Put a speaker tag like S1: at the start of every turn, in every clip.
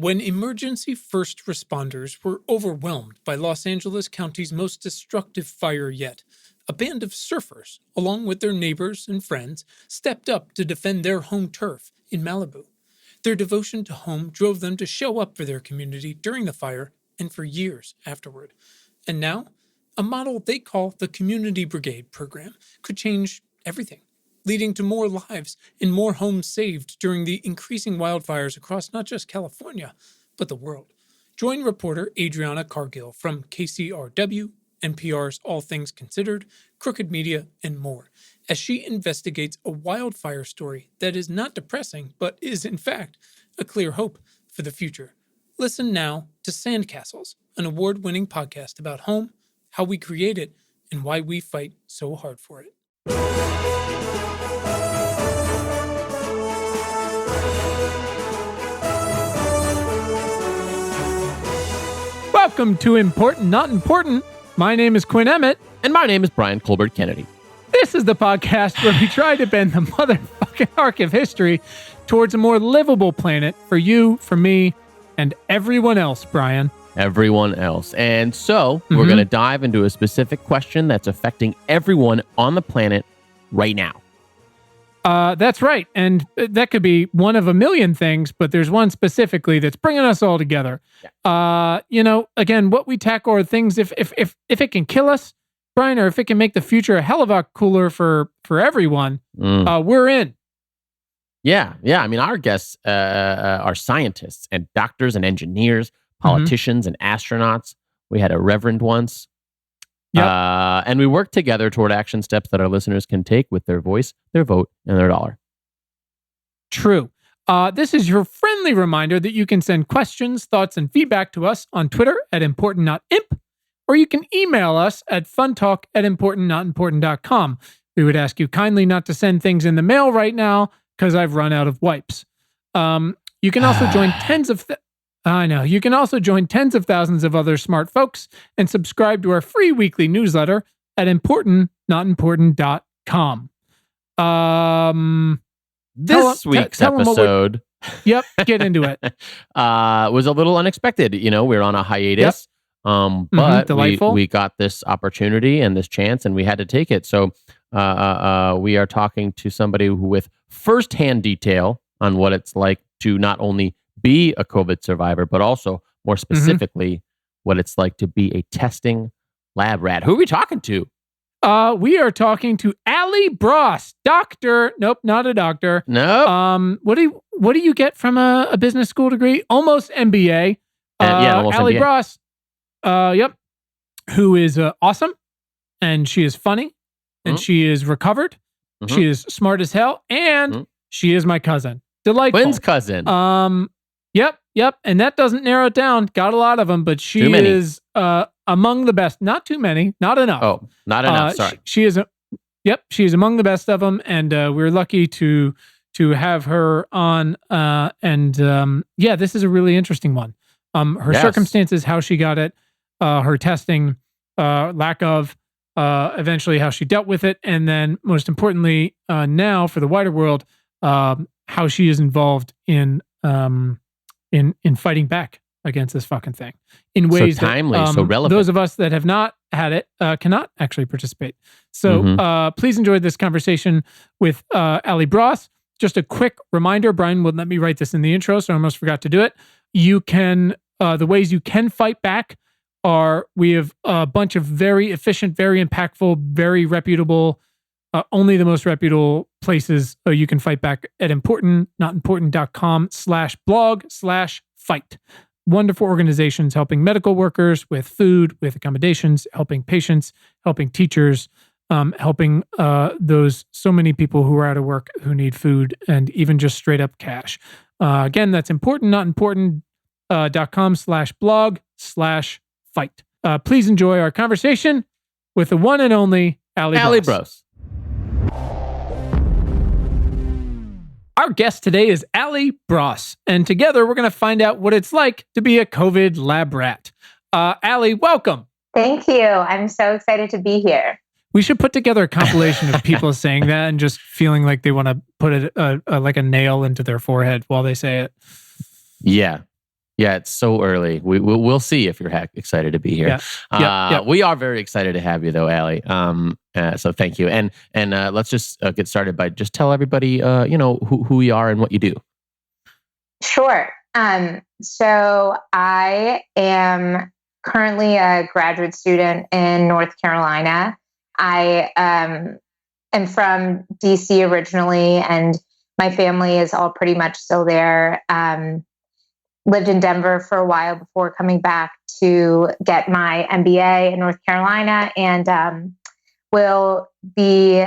S1: When emergency first responders were overwhelmed by Los Angeles County's most destructive fire yet, a band of surfers, along with their neighbors and friends, stepped up to defend their home turf in Malibu. Their devotion to home drove them to show up for their community during the fire and for years afterward. And now, a model they call the Community Brigade program could change everything, leading to more lives and more homes saved during the increasing wildfires across not just California, but the world. Join reporter Adriana Cargill from KCRW, NPR's All Things Considered, Crooked Media, and more, as she investigates a wildfire story that is not depressing, but is, in fact, a clear hope for the future. Listen now to Sandcastles, an award-winning podcast about home, how we create it, and why we fight so hard for it. Welcome to Important Not Important. My name is Quinn Emmett.
S2: And my name is Brian Colbert Kennedy.
S1: This is the podcast where we try to bend the motherfucking arc of history towards a more livable planet for you, for me, and everyone else, Brian.
S2: Everyone else. And so we're going to dive into a specific question that's affecting everyone on the planet right now.
S1: That's right. And that could be one of a million things, but there's one specifically that's bringing us all together. Yeah. Again, what we tackle are things if it can kill us, Brian, or if it can make the future a hell of a lot cooler for everyone, we're in.
S2: Yeah. I mean, our guests are scientists and doctors and engineers, politicians and astronauts. We had a reverend once. Yep. And we work together toward action steps that our listeners can take with their voice, their vote, and their dollar.
S1: True. This is your friendly reminder that you can send questions, thoughts, and feedback to us on Twitter at ImportantNotImp, or you can email us at funtalk@importantnotimportant.com. We would ask you kindly not to send things in the mail right now because I've run out of wipes. You can also join You can also join tens of thousands of other smart folks and subscribe to our free weekly newsletter at importantnotimportant.com.
S2: This week's episode...
S1: Yep, get into it.
S2: Was a little unexpected. You know, we're on a hiatus, but we got this opportunity and this chance, and we had to take it. So we are talking to somebody with firsthand detail on what it's like to not only be a COVID survivor, but also more specifically, what it's like to be a testing lab rat. Who are we talking to?
S1: We are talking to Allie Broas, doctor. Nope, not a doctor.
S2: Nope.
S1: What do you get from a business school degree? Almost-MBA.
S2: Almost
S1: Allie
S2: MBA.
S1: Broas. Yep. Who is awesome, and she is funny, and she is recovered. She is smart as hell, and she is my cousin. Delightful.
S2: Quinn's cousin.
S1: Yep. And that doesn't narrow it down. Got a lot of them, but she is among the best. Not too many. Not enough.
S2: Oh, not enough. Sorry.
S1: She is. She is among the best of them, and we're lucky to have her on. This is a really interesting one. Her circumstances, how she got it, her testing, lack of, eventually how she dealt with it, and then most importantly, now for the wider world, how she is involved in fighting back against this fucking thing in ways
S2: so timely,
S1: that
S2: so relevant.
S1: Those of us that have not had it cannot actually participate. So please enjoy this conversation with Allie Broas. Just a quick reminder, Brian wouldn't let me write this in the intro, so I almost forgot to do it. You can, the ways you can fight back are, we have a bunch of very efficient, very impactful, very reputable, only the most reputable places you can fight back at importantnotimportant.com/blog/fight. Wonderful organizations helping medical workers with food, with accommodations, helping patients, helping teachers, helping those so many people who are out of work who need food and even just straight up cash. Again, that's importantnotimportant.com/blog/fight. Please enjoy our conversation with the one and only Allie
S2: Broas.
S1: Our guest today is Allie Broas, and together we're going to find out what it's like to be a COVID lab rat. Allie, welcome.
S3: Thank you. I'm so excited to be here.
S1: We should put together a compilation of people saying that and just feeling like they want to put like a nail into their forehead while they say it.
S2: Yeah. Yeah, it's so early. We'll see if you're excited to be here. We are very excited to have you, though, Allie. So thank you. And let's just get started by just tell everybody, who you are and what you do.
S3: Sure. So I am currently a graduate student in North Carolina. I am from DC originally, and my family is all pretty much still there. Lived in Denver for a while before coming back to get my MBA in North Carolina, and will be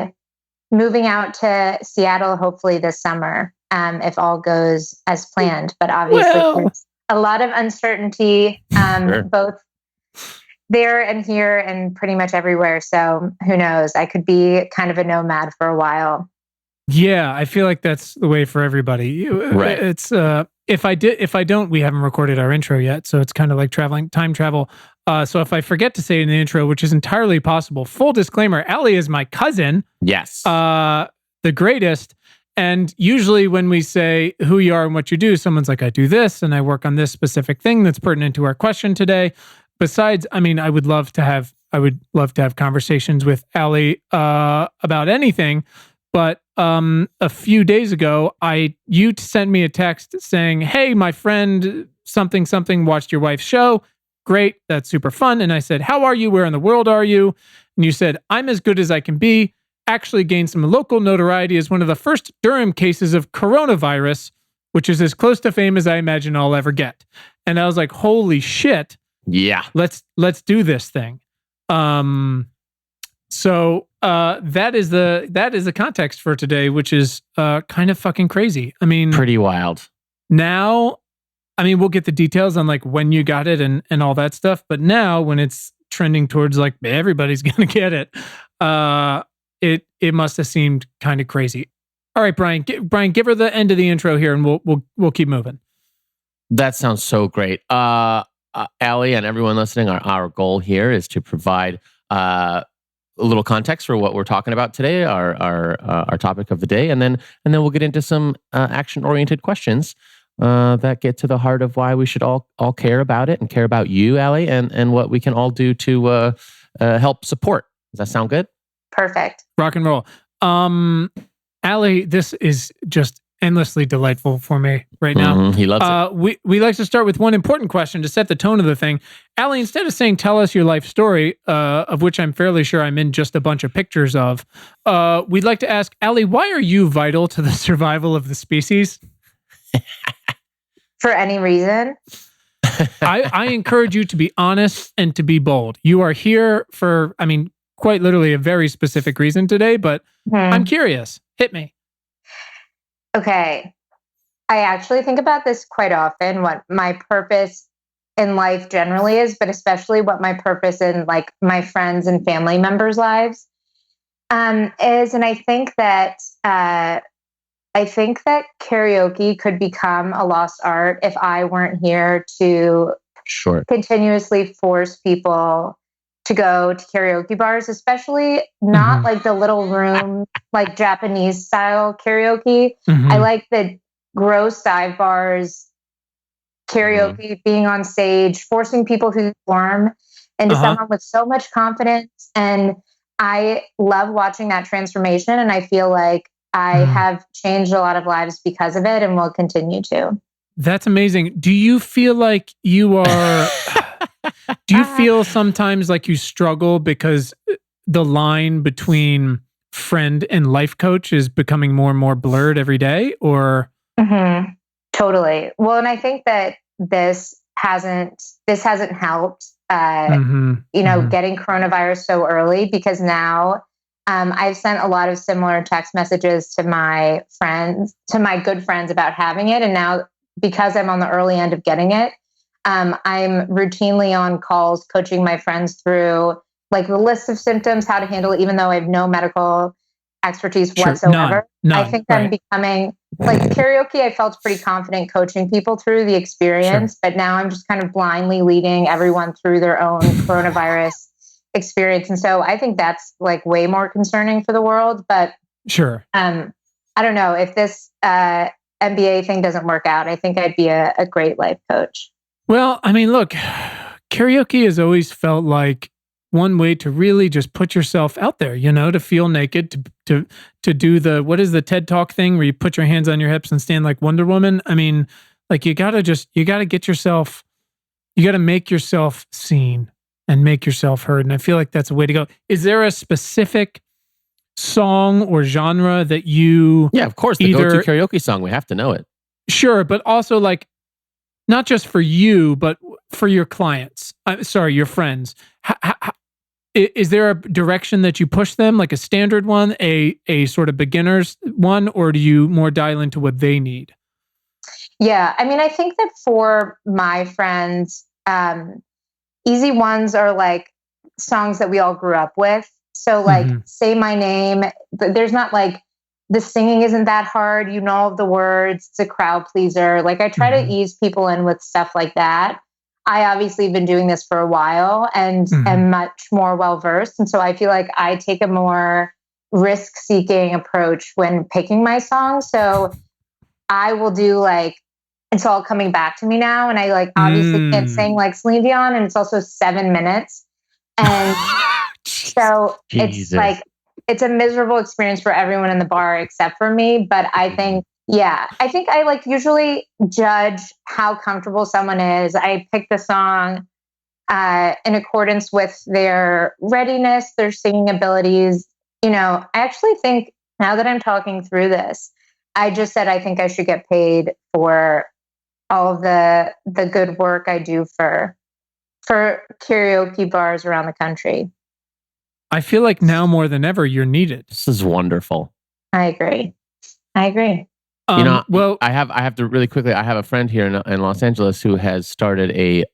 S3: moving out to Seattle hopefully this summer, if all goes as planned. But obviously, there's a lot of uncertainty, both there and here and pretty much everywhere. So who knows? I could be kind of a nomad for a while.
S1: Yeah, I feel like that's the way for everybody.
S2: Right.
S1: It's if I don't, we haven't recorded our intro yet, so it's kind of like time travel. So if I forget to say in the intro, which is entirely possible, full disclaimer: Allie is my cousin.
S2: Yes.
S1: The greatest. And usually when we say who you are and what you do, someone's like, I do this and I work on this specific thing that's pertinent to our question today. Besides, I mean, I would love to have conversations with Allie about anything. But a few days ago, you sent me a text saying, hey, my friend something watched your wife's show. Great. That's super fun. And I said, how are you? Where in the world are you? And you said, I'm as good as I can be. Actually gained some local notoriety as one of the first Durham cases of coronavirus, which is as close to fame as I imagine I'll ever get. And I was like, holy shit.
S2: Yeah.
S1: Let's do this thing. So that is the context for today, which is kind of fucking crazy. I mean,
S2: pretty wild. Now,
S1: I mean, we'll get the details on like when you got it and all that stuff. But now when it's trending towards like everybody's gonna get it, it must have seemed kind of crazy. All right, Brian, give her the end of the intro here, and we'll keep moving.
S2: That sounds so great. Allie and everyone listening, our goal here is to provide a little context for what we're talking about today, our topic of the day, and then we'll get into some action-oriented questions that get to the heart of why we should all care about it and care about you, Allie, and what we can all do to help support. Does that sound good?
S3: Perfect.
S1: Rock and roll. Allie, this is just endlessly delightful for me right now.
S2: Mm-hmm. He loves
S1: it. We like to start with one important question to set the tone of the thing. Allie, instead of saying, tell us your life story, of which I'm fairly sure I'm in just a bunch of pictures of, we'd like to ask, Allie, why are you vital to the survival of the species?
S3: For any reason?
S1: I encourage you to be honest and to be bold. You are here for, I mean, quite literally a very specific reason today, but I'm curious. Hit me.
S3: Okay. I actually think about this quite often, what my purpose in life generally is, but especially what my purpose in like my friends and family members' lives is. And I think that karaoke could become a lost art if I weren't here to continuously force people to go to karaoke bars, especially not like the little room, like Japanese style karaoke. I like the gross dive bars, karaoke, being on stage, forcing people to perform into someone with so much confidence. And I love watching that transformation. And I feel like I have changed a lot of lives because of it and will continue to.
S1: That's amazing. Do you feel like you are... Do you feel sometimes like you struggle because the line between friend and life coach is becoming more and more blurred every day, or?
S3: Totally. Well, and I think that this hasn't helped, getting coronavirus so early, because now I've sent a lot of similar text messages to my good friends about having it. And now because I'm on the early end of getting it, I'm routinely on calls coaching my friends through like the list of symptoms, how to handle it, even though I have no medical expertise whatsoever. None, I think I'm becoming like karaoke. I felt pretty confident coaching people through the experience, but now I'm just kind of blindly leading everyone through their own coronavirus experience. And so I think that's like way more concerning for the world. But I don't know if this MBA thing doesn't work out. I think I'd be a great life coach.
S1: Well, I mean, look, karaoke has always felt like one way to really just put yourself out there, to feel naked, to do what is the TED Talk thing where you put your hands on your hips and stand like Wonder Woman? I mean, like you got to make yourself seen and make yourself heard. And I feel like that's a way to go. Is there a specific song or genre that you...
S2: Yeah, of course, the go-to karaoke song. We have to know it.
S1: Sure, but also like, not just for you, but for your clients. Your friends. Is there a direction that you push them, like a standard one, a sort of beginner's one, or do you more dial into what they need?
S3: Yeah, I mean, I think that for my friends, easy ones are like songs that we all grew up with. So like, Say My Name. There's not like, the singing isn't that hard. You know all the words. It's a crowd pleaser. Like I try to ease people in with stuff like that. I obviously have been doing this for a while and am much more well-versed. And so I feel like I take a more risk-seeking approach when picking my songs. So I will do like, It's All Coming Back to Me Now. And I like obviously can't sing like Celine Dion, and it's also 7 minutes. And so it's like, it's a miserable experience for everyone in the bar except for me. But I think I like usually judge how comfortable someone is. I pick the song in accordance with their readiness, their singing abilities. I actually think now that I'm talking through this, I just said I think I should get paid for all of the good work I do for karaoke bars around the country.
S1: I feel like now more than ever, you're needed.
S2: This is wonderful.
S3: I agree.
S2: Well, I have to really quickly. I have a friend here in Los Angeles who has started a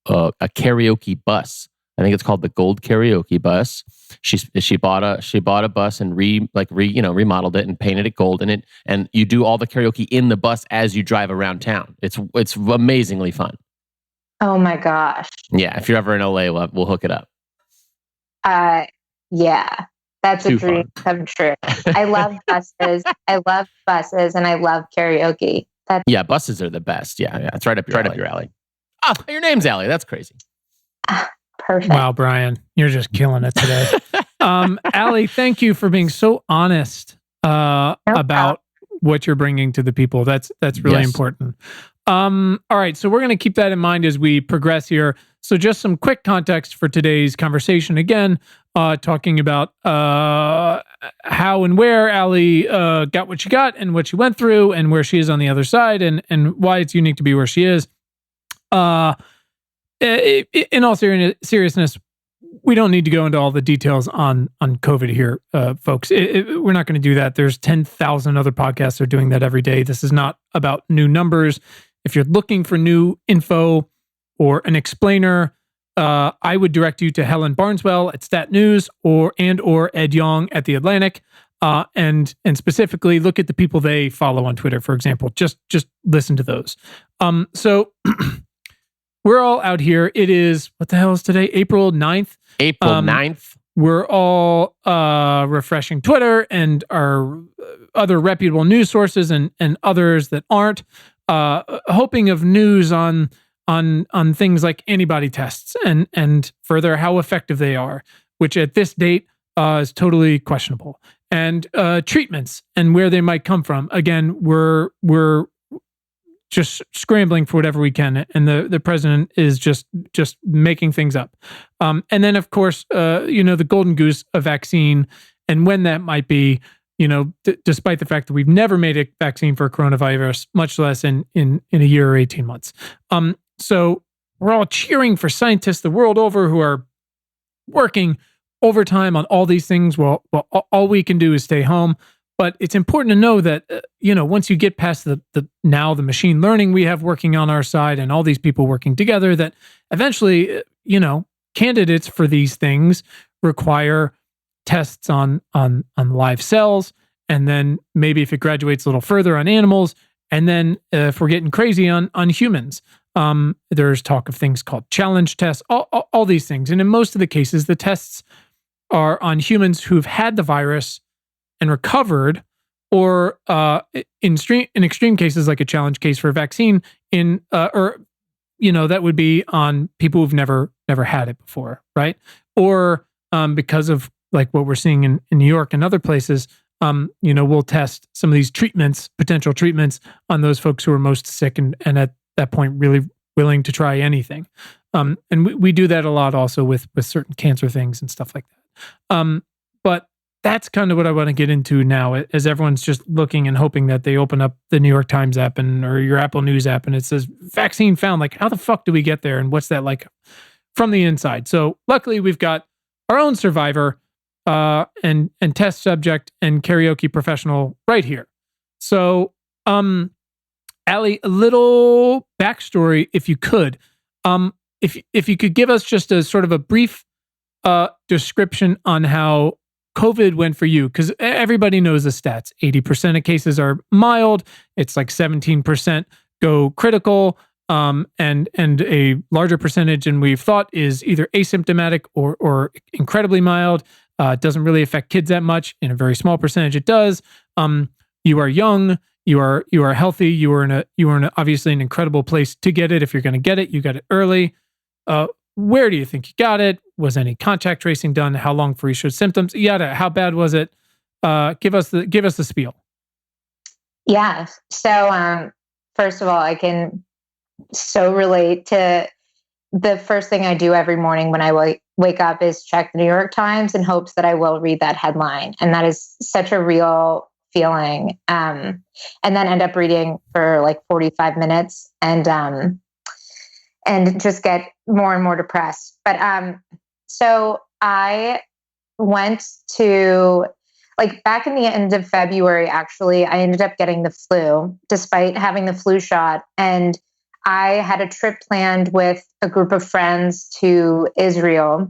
S2: karaoke bus. I think it's called the Gold Karaoke Bus. She bought a bus and remodeled it and painted it gold, and you do all the karaoke in the bus as you drive around town. It's amazingly fun.
S3: Oh my gosh.
S2: Yeah, if you're ever in LA, we'll hook it up.
S3: Yeah, that's a dream come true. I love buses. And I love karaoke.
S2: Buses are the best. Yeah, it's right up your alley. Oh, your name's Allie. That's crazy.
S3: Perfect.
S1: Wow, Brian, you're just killing it today. Allie, thank you for being so honest about what you're bringing to the people. That's really important. All right, so we're going to keep that in mind as we progress here. So just some quick context for today's conversation. Again, talking about how and where Allie got what she got and what she went through and where she is on the other side and why it's unique to be where she is. In all seriousness, we don't need to go into all the details on COVID here, folks. We're not going to do that. There's 10,000 other podcasts that are doing that every day. This is not about new numbers. If you're looking for new info or an explainer, I would direct you to Helen Barneswell at Stat News or Ed Yong at The Atlantic, and specifically look at the people they follow on Twitter, for example. Just listen to those. So we're all out here. It is, what the hell is today? April 9th.
S2: April 9th.
S1: We're all refreshing Twitter and our other reputable news sources and others that aren't, hoping of news on things like antibody tests and further how effective they are, which at this date is totally questionable, and treatments and where they might come from. Again, we're just scrambling for whatever we can, and the president is just making things up. And then, of course, the golden goose, a vaccine, and when that might be. Despite the fact that we've never made a vaccine for coronavirus, much less in a year or 18 months. So we're all cheering for scientists the world over who are working overtime on all these things. Well, all we can do is stay home. But it's important to know that, once you get past the machine learning we have working on our side and all these people working together, that eventually, candidates for these things require tests on live cells, and then maybe if it graduates a little further on animals, and then if we're getting crazy on humans, there's talk of things called challenge tests, all these things. And in most of the cases, the tests are on humans who've had the virus and recovered, or in extreme cases like a challenge case for a vaccine, or that would be on people who've never had it before, right? Or because of like what we're seeing in New York and other places, we'll test some of these potential treatments on those folks who are most sick and at that point really willing to try anything. And we do that a lot also with certain cancer things and stuff like that. But that's kind of what I want to get into now, as everyone's just looking and hoping that they open up the New York Times app or your Apple News app and it says vaccine found. Like, how the fuck do we get there? And what's that like from the inside? So luckily we've got our own survivor and test subject and karaoke professional right here. So, Allie, a little backstory, if you could. If you could give us just a sort of a brief description on how COVID went for you, because everybody knows the stats. 80% of cases are mild. It's like 17% go critical, and a larger percentage than we've thought is either asymptomatic or incredibly mild. It doesn't really affect kids that much. In a very small percentage, it does. You are young. You are healthy. You are in obviously an incredible place to get it. If you're going to get it, you got it early. Where do you think you got it? Was any contact tracing done? How long for you showed symptoms? Yada. How bad was it? Give us the spiel.
S3: Yeah. So first of all, I can so relate to the first thing I do every morning when I wake up is check the New York Times in hopes that I will read that headline, and that is such a real feeling. And then end up reading for like 45 minutes and just get more and more depressed. But so I went to, like, back in the end of February, actually, I ended up getting the flu despite having the flu shot. And I had a trip planned with a group of friends to Israel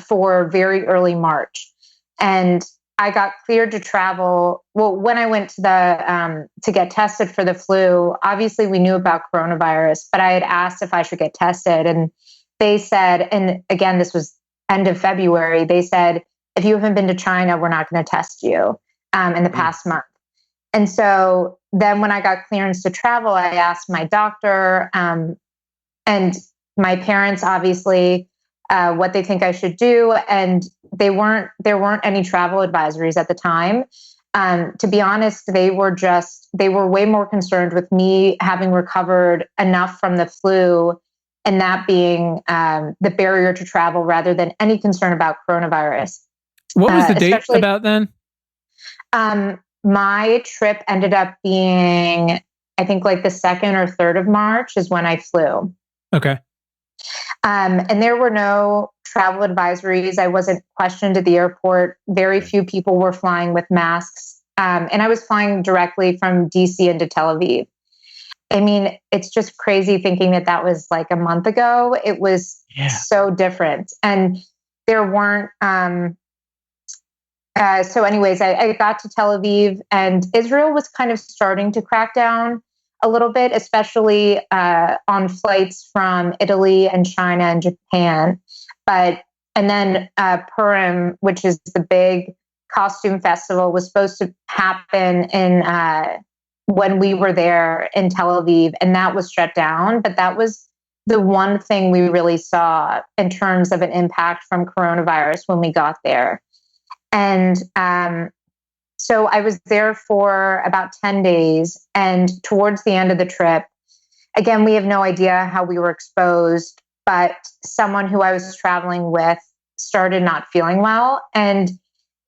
S3: for very early March. And I got cleared to travel. Well, when I went to to get tested for the flu, obviously we knew about coronavirus, but I had asked if I should get tested. And they said, and again, this was end of February, they said, if you haven't been to China, we're not going to test you in the past month. And so then when I got clearance to travel, I asked my doctor and my parents, obviously, what they think I should do. And there weren't any travel advisories at the time. To be honest, they were way more concerned with me having recovered enough from the flu and that being the barrier to travel rather than any concern about coronavirus.
S1: What was the date about then?
S3: My trip ended up being, I think, like the 2nd or 3rd of March is when I flew.
S1: Okay.
S3: And there were no travel advisories. I wasn't questioned at the airport. Very few people were flying with masks. And I was flying directly from DC into Tel Aviv. I mean, it's just crazy thinking that was like a month ago. It was so different. And there weren't... so anyways, I got to Tel Aviv, and Israel was kind of starting to crack down a little bit, especially on flights from Italy and China and Japan. And then Purim, which is the big costume festival, was supposed to happen when we were there in Tel Aviv, and that was shut down. But that was the one thing we really saw in terms of an impact from coronavirus when we got there. And so I was there for about 10 days. And towards the end of the trip, again, we have no idea how we were exposed, but someone who I was traveling with started not feeling well. And,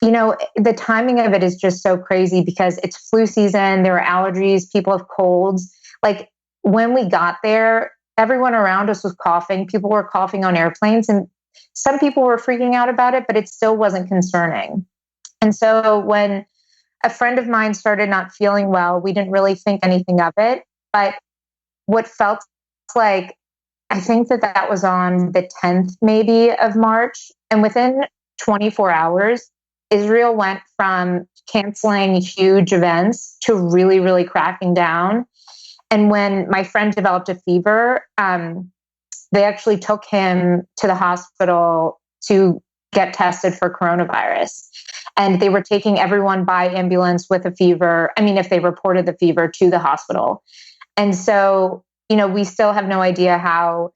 S3: the timing of it is just so crazy because it's flu season. There are allergies. People have colds. Like, when we got there, everyone around us was coughing. People were coughing on airplanes, and some people were freaking out about it, but it still wasn't concerning. And so when a friend of mine started not feeling well, we didn't really think anything of it. But what felt like, I think that was on the 10th maybe of March. And within 24 hours, Israel went from canceling huge events to really, really cracking down. And when my friend developed a fever, they actually took him to the hospital to get tested for coronavirus. And they were taking everyone by ambulance with a fever. I mean, if they reported the fever, to the hospital. And so, we still have no idea how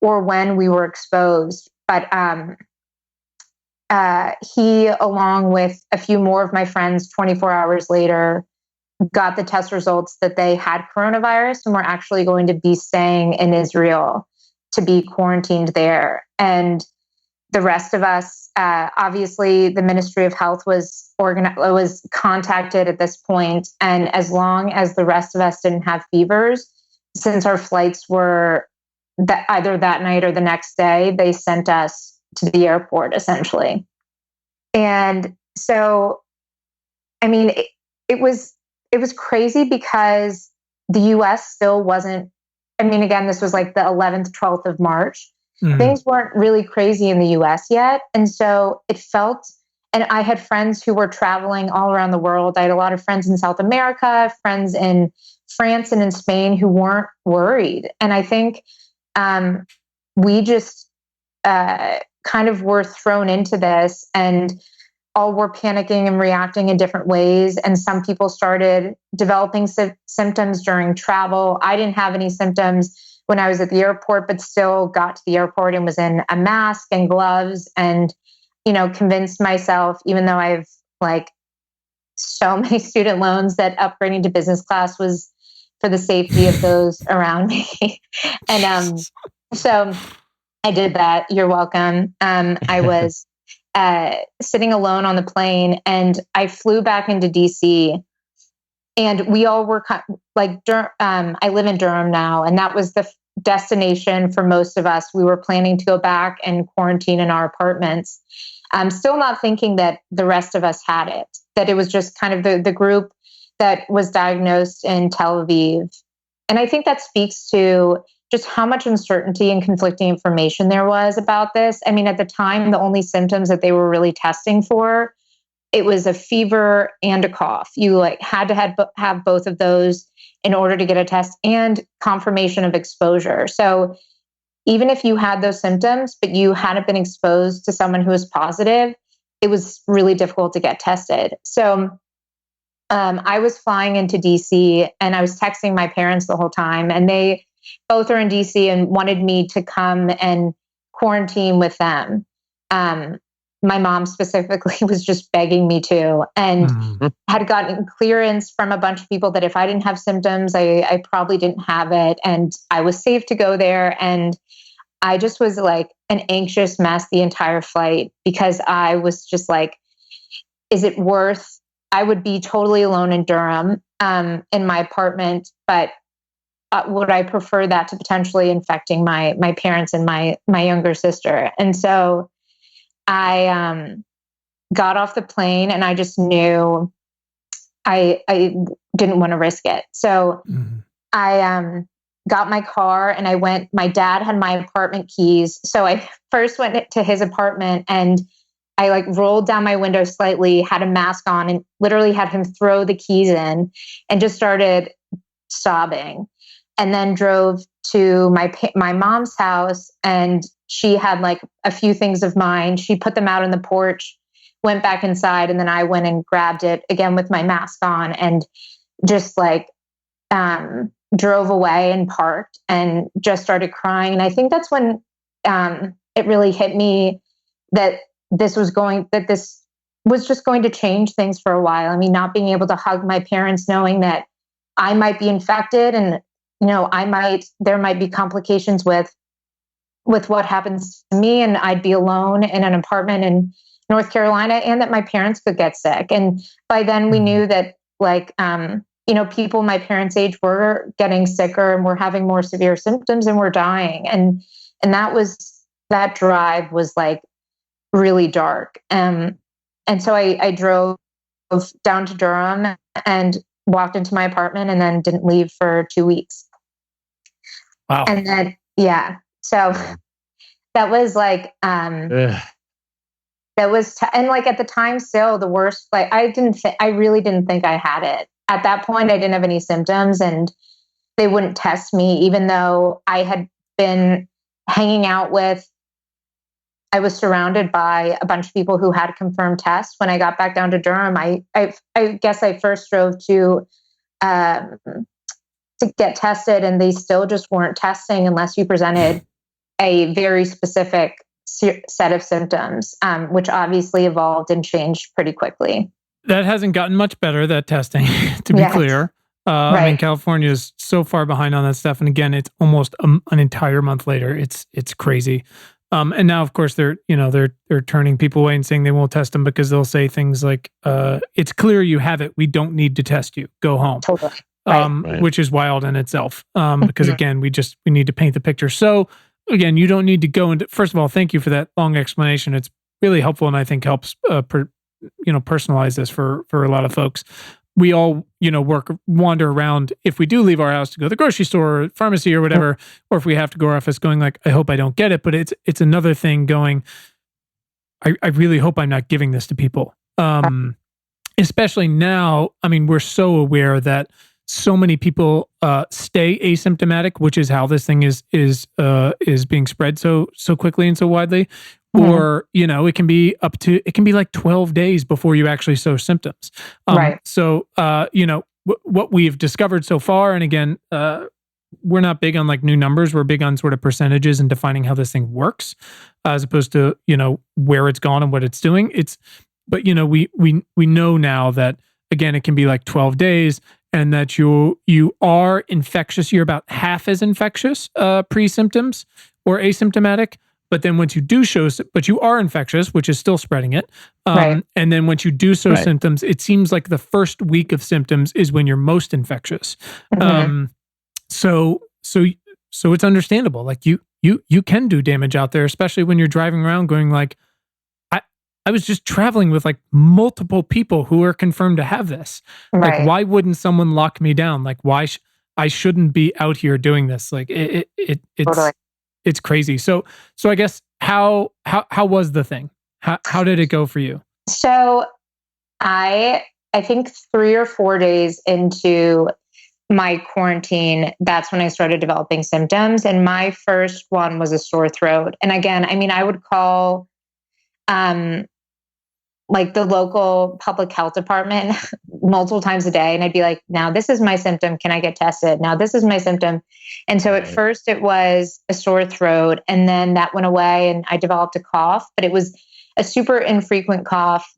S3: or when we were exposed. But he, along with a few more of my friends, 24 hours later, got the test results that they had coronavirus and were actually going to be staying in Israel to be quarantined there. And the rest of us, obviously, the Ministry of Health was contacted at this point. And as long as the rest of us didn't have fevers, since our flights were either that night or the next day, they sent us to the airport, essentially. And so, I mean, it was crazy because the US still wasn't, I mean, again, this was like the 11th, 12th of March. Mm-hmm. Things weren't really crazy in the US yet. And so it felt, and I had friends who were traveling all around the world. I had a lot of friends in South America, friends in France and in Spain who weren't worried. And I think we just kind of were thrown into this, and all were panicking and reacting in different ways. And some people started developing symptoms during travel. I didn't have any symptoms when I was at the airport, but still got to the airport and was in a mask and gloves and, convinced myself, even though I've like so many student loans, that upgrading to business class was for the safety of those around me. And so I did that. You're welcome. I was sitting alone on the plane, and I flew back into DC, and we all were like, I live in Durham now, and that was the destination for most of us. We were planning to go back and quarantine in our apartments. I'm still not thinking that the rest of us had it, that it was just kind of the group that was diagnosed in Tel Aviv. And I think that speaks to just how much uncertainty and conflicting information there was about this. I mean, at the time, the only symptoms that they were really testing for, it was a fever and a cough. You had to have both of those in order to get a test and confirmation of exposure. So even if you had those symptoms, but you hadn't been exposed to someone who was positive, it was really difficult to get tested. So I was flying into DC, and I was texting my parents the whole time, and they both are in DC and wanted me to come and quarantine with them. My mom specifically was just begging me to, and had gotten clearance from a bunch of people that if I didn't have symptoms, I probably didn't have it, and I was safe to go there. And I just was like an anxious mess the entire flight, because I was just like, is it worth, I would be totally alone in Durham, in my apartment, but would I prefer that to potentially infecting my parents and my younger sister? And so I got off the plane, and I just knew I didn't want to risk it. So I got my car, and I went. My dad had my apartment keys, so I first went to his apartment, and I rolled down my window slightly, had a mask on, and literally had him throw the keys in, and just started sobbing. And then drove to my mom's house, and she had a few things of mine. She put them out on the porch, went back inside, and then I went and grabbed it again with my mask on, and just drove away and parked and just started crying. And I think that's when it really hit me that this was just going to change things for a while. I mean, not being able to hug my parents, knowing that I might be infected, and there might be complications with what happens to me, and I'd be alone in an apartment in North Carolina, and that my parents could get sick. And by then we knew that people my parents' age were getting sicker and were having more severe symptoms and were dying. And that drive was really dark. And so I drove down to Durham and walked into my apartment, and then didn't leave for 2 weeks.
S1: Wow.
S3: And then, yeah. So that was that was, and at the time still the worst, I really didn't think I had it. At that point, I didn't have any symptoms, and they wouldn't test me, even though I had been hanging out I was surrounded by a bunch of people who had confirmed tests. When I got back down to Durham, I guess I first drove to to get tested, and they still just weren't testing unless you presented a very specific set of symptoms, which obviously evolved and changed pretty quickly.
S1: That hasn't gotten much better, that testing, to be clear. Right. I mean, California is so far behind on that stuff. And again, it's almost an entire month later. It's crazy. And now, of course, they're turning people away and saying they won't test them because they'll say things like, it's clear you have it. We don't need to test you. Go home.
S3: Totally.
S1: Which is wild in itself. Because again, we need to paint the picture. So again, you don't need to go into, first of all, thank you for that long explanation. It's really helpful. And I think helps, personalize this for a lot of folks. We all, wander around if we do leave our house to go to the grocery store or pharmacy or whatever, or if we have to go to our office going like, I hope I don't get it. But it's another thing going, I really hope I'm not giving this to people. Especially now, I mean, we're so aware that so many people stay asymptomatic, which is how this thing is being spread so quickly and so widely. Or, it can be like 12 days before you actually show symptoms. So, what we've discovered so far, and again, we're not big on like new numbers. We're big on sort of percentages and defining how this thing works, as opposed to, where it's gone and what it's doing. But we know now that, again, it can be like 12 days and that you are infectious. You're about half as infectious pre-symptoms or asymptomatic. But then once you do show, but you are infectious, which is still spreading it. And then once you do show symptoms, it seems like the first week of symptoms is when you're most infectious. So it's understandable. Like you can do damage out there, especially when you're driving around going like, I was just traveling with like multiple people who are confirmed to have this. Like, why wouldn't someone lock me down? Like, why I shouldn't be out here doing this? Like it's crazy. So I guess how was the thing? How did it go for you?
S3: So I think 3 or 4 days into my quarantine, that's when I started developing symptoms. And my first one was a sore throat. And again, I mean, I would call like the local public health department multiple times a day. And I'd be like, now this is my symptom. Can I get tested? Now this is my symptom. And so at first it was a sore throat, and then that went away and I developed a cough, but it was a super infrequent cough.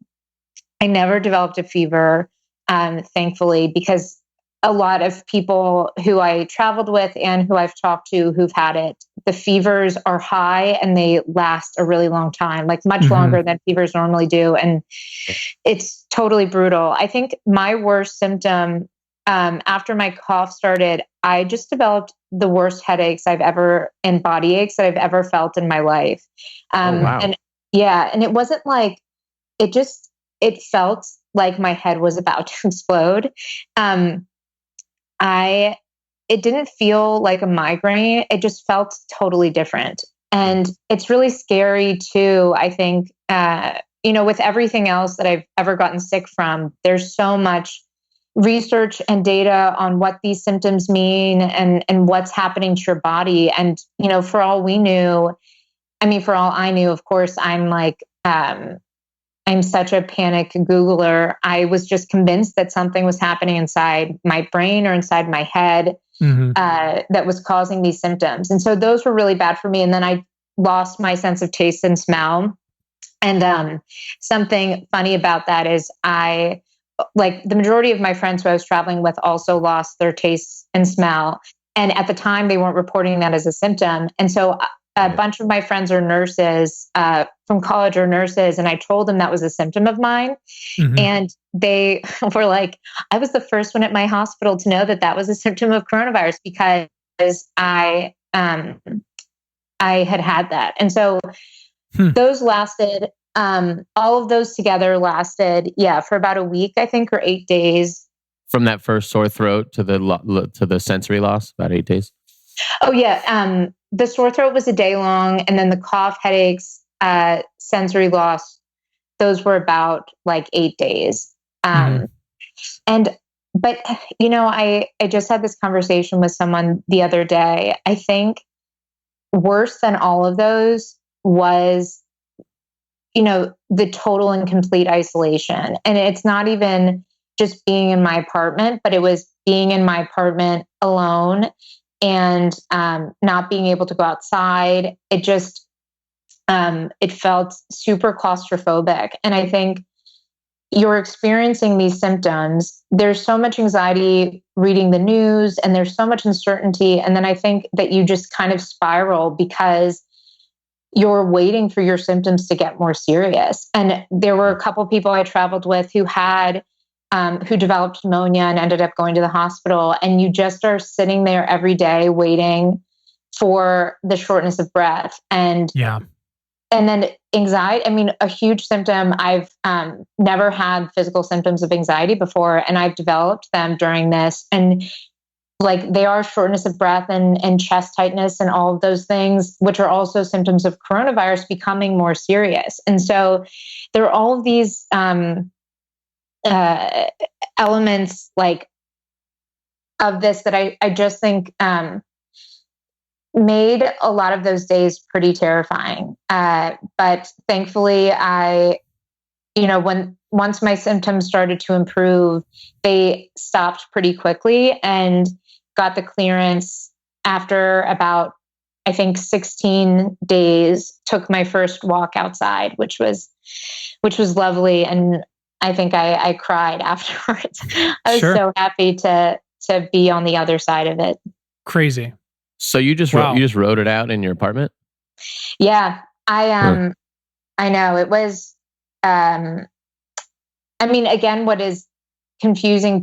S3: I never developed a fever, thankfully, because a lot of people who I traveled with and who I've talked to who've had it, the fevers are high and they last a really long time, like much longer than fevers normally do. And it's totally brutal. I think my worst symptom, after my cough started, I just developed the worst headaches I've ever, and body aches that I've ever felt in my life. And it wasn't like, it felt like my head was about to explode. It didn't feel like a migraine. It just felt totally different. And it's really scary too. I think, with everything else that I've ever gotten sick from, there's so much research and data on what these symptoms mean and what's happening to your body. And, for all I knew, of course, I'm like, I'm such a panic Googler. I was just convinced that something was happening inside my brain or inside my head that was causing these symptoms. And so those were really bad for me. And then I lost my sense of taste and smell. And something funny about that is the majority of my friends who I was traveling with also lost their taste and smell. And at the time, they weren't reporting that as a symptom. And so a bunch of my friends are nurses from college or nurses. And I told them that was a symptom of mine. And they were like, I was the first one at my hospital to know that was a symptom of coronavirus because I had that. And so those lasted, all of those together lasted, for about a week, I think, or 8 days.
S2: From that first sore throat to the sensory loss, about 8 days.
S3: Oh yeah. The sore throat was a day long, and then the cough, headaches, sensory loss, those were about like 8 days. But I just had this conversation with someone the other day. I think worse than all of those was, the total and complete isolation. And it's not even just being in my apartment, but it was being in my apartment alone and not being able to go outside. It just, it felt super claustrophobic. And I think you're experiencing these symptoms. There's so much anxiety reading the news, and there's so much uncertainty. And then I think that you just kind of spiral because you're waiting for your symptoms to get more serious. And there were a couple people I traveled with who had, who developed pneumonia and ended up going to the hospital. And you just are sitting there every day waiting for the shortness of breath. And then anxiety, I mean, a huge symptom. I've never had physical symptoms of anxiety before, and I've developed them during this. And like they are shortness of breath and chest tightness and all of those things, which are also symptoms of coronavirus becoming more serious. And so there are all of these elements like of this that I just think made a lot of those days pretty terrifying. But thankfully, once my symptoms started to improve, they stopped pretty quickly and got the clearance after about, I think, 16 days, took my first walk outside, which was lovely. And I think I cried afterwards. I was so happy to be on the other side of it.
S1: Crazy.
S2: So you just wrote it out in your apartment?
S3: Yeah, I know it was. I mean, again, what is confusing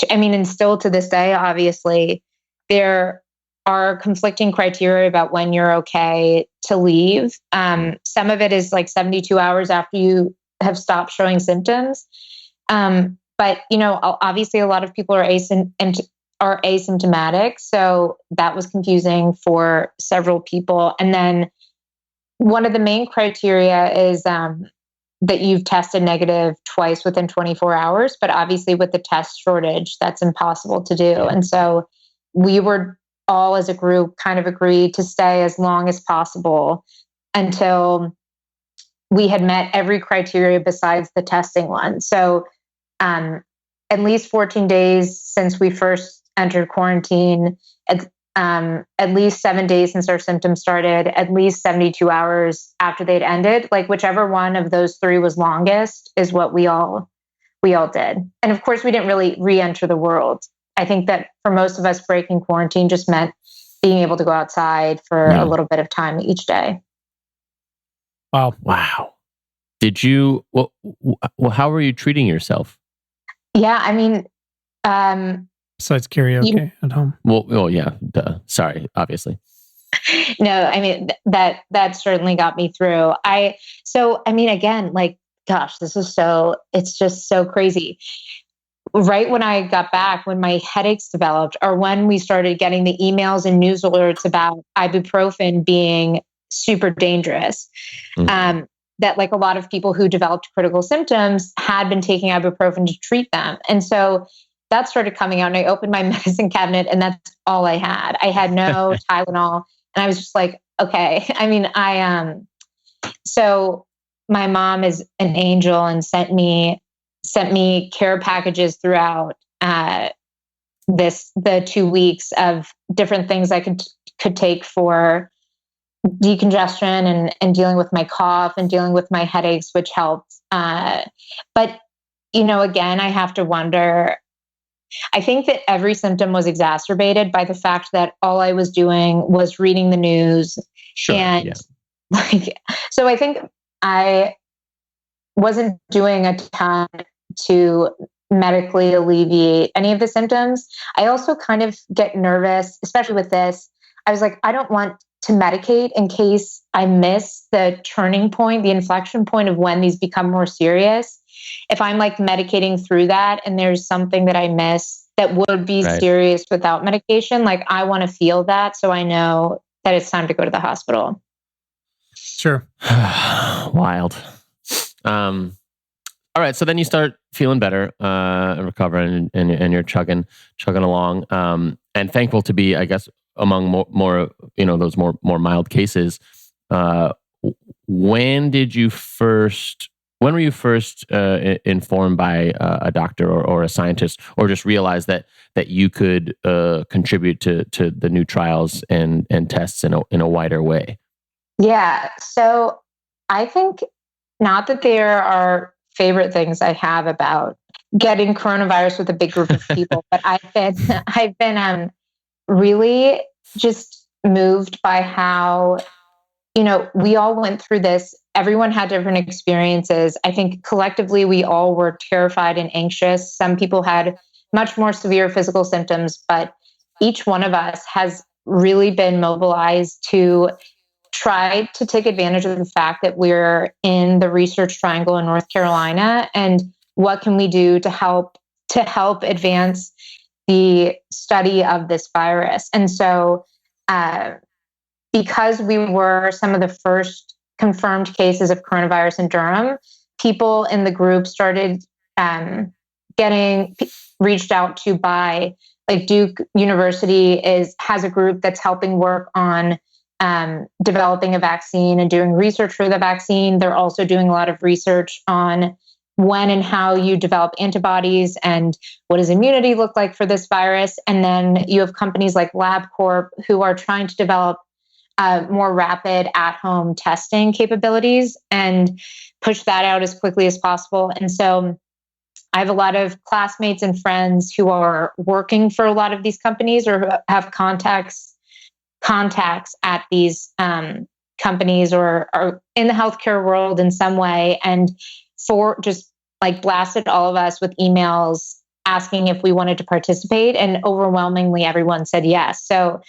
S3: and still to this day, obviously, there are conflicting criteria about when you're okay to leave. Some of it is like 72 hours after you have stopped showing symptoms. But obviously, a lot of people are asymptomatic. So that was confusing for several people. And then one of the main criteria is that you've tested negative twice within 24 hours. But obviously with the test shortage, that's impossible to do. And so we were all as a group kind of agreed to stay as long as possible until we had met every criteria besides the testing one. So at least 14 days since we first entered quarantine, at least 7 days since our symptoms started, at least 72 hours after they'd ended. Like whichever one of those three was longest is what we all did. And of course, we didn't really re-enter the world. I think that for most of us, breaking quarantine just meant being able to go outside for a little bit of time each day.
S2: Wow. Did you? Well, how were you treating yourself?
S3: Yeah, I mean,
S1: besides karaoke at home.
S2: Well, yeah. Duh. Sorry, obviously.
S3: No, I mean that certainly got me through. Again, like, gosh, it's just so crazy. Right when I got back, when my headaches developed, or when we started getting the emails and news alerts about ibuprofen being super dangerous, that like a lot of people who developed critical symptoms had been taking ibuprofen to treat them. And so that started coming out, and I opened my medicine cabinet, and that's all I had. I had no Tylenol, and I was just like, okay. I mean, so my mom is an angel and sent me care packages throughout the 2 weeks of different things I could take for decongestion and dealing with my cough and dealing with my headaches, which helped. But again, I have to wonder. I think that every symptom was exacerbated by the fact that all I was doing was reading the news. So I think I wasn't doing a ton to medically alleviate any of the symptoms. I also kind of get nervous, especially with this. I was like, I don't want to medicate in case I miss the turning point, the inflection point of when these become more serious. If I'm like medicating through that and there's something that I miss that would be serious without medication, like I want to feel that so I know that it's time to go to the hospital.
S1: Sure.
S2: Wild. All right. So then you start feeling better, and recovering, and you're chugging along. And thankful to be, I guess, among more those more mild cases. When did you first When were you first informed by a doctor or a scientist, or just realized that you could contribute to the new trials and tests in a wider way?
S3: Yeah. So I think, not that there are favorite things I have about getting coronavirus with a big group of people, but I've been really just moved by how, we all went through this. Everyone had different experiences. I think collectively we all were terrified and anxious. Some people had much more severe physical symptoms, but each one of us has really been mobilized to try to take advantage of the fact that we're in the research triangle in North Carolina, and what can we do to help advance the study of this virus. And so because we were some of the first confirmed cases of coronavirus in Durham, people in the group started getting reached out to by, like, Duke University has a group that's helping work on developing a vaccine and doing research for the vaccine. They're also doing a lot of research on when and how you develop antibodies and what does immunity look like for this virus. And then you have companies like LabCorp who are trying to develop more rapid at-home testing capabilities and push that out as quickly as possible. And so I have a lot of classmates and friends who are working for a lot of these companies or have contacts at these companies or are in the healthcare world in some way, and for just like blasted all of us with emails asking if we wanted to participate. And overwhelmingly, everyone said yes. So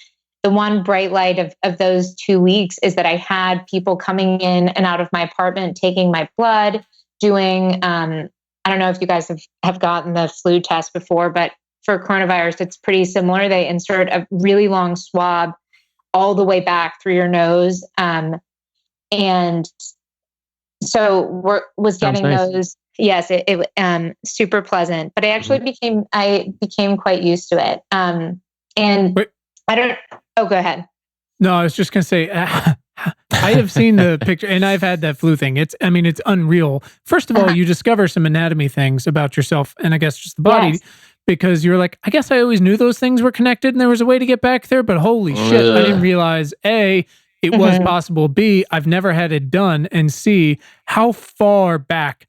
S3: the one bright light of those 2 weeks is that I had people coming in and out of my apartment, taking my blood, doing, I don't know if you guys have gotten the flu test before, but for coronavirus, it's pretty similar. They insert a really long swab all the way back through your nose. And so was getting those. Yes, it super pleasant, but I actually became quite used to it. And wait. Oh, go ahead.
S1: No, I was just going to say, I have seen the picture and I've had that flu thing. It's unreal. First of all, you discover some anatomy things about yourself and I guess just the body, because you're like, I guess I always knew those things were connected and there was a way to get back there, but holy shit, I didn't realize A, it was possible. B, I've never had it done. And C, how far back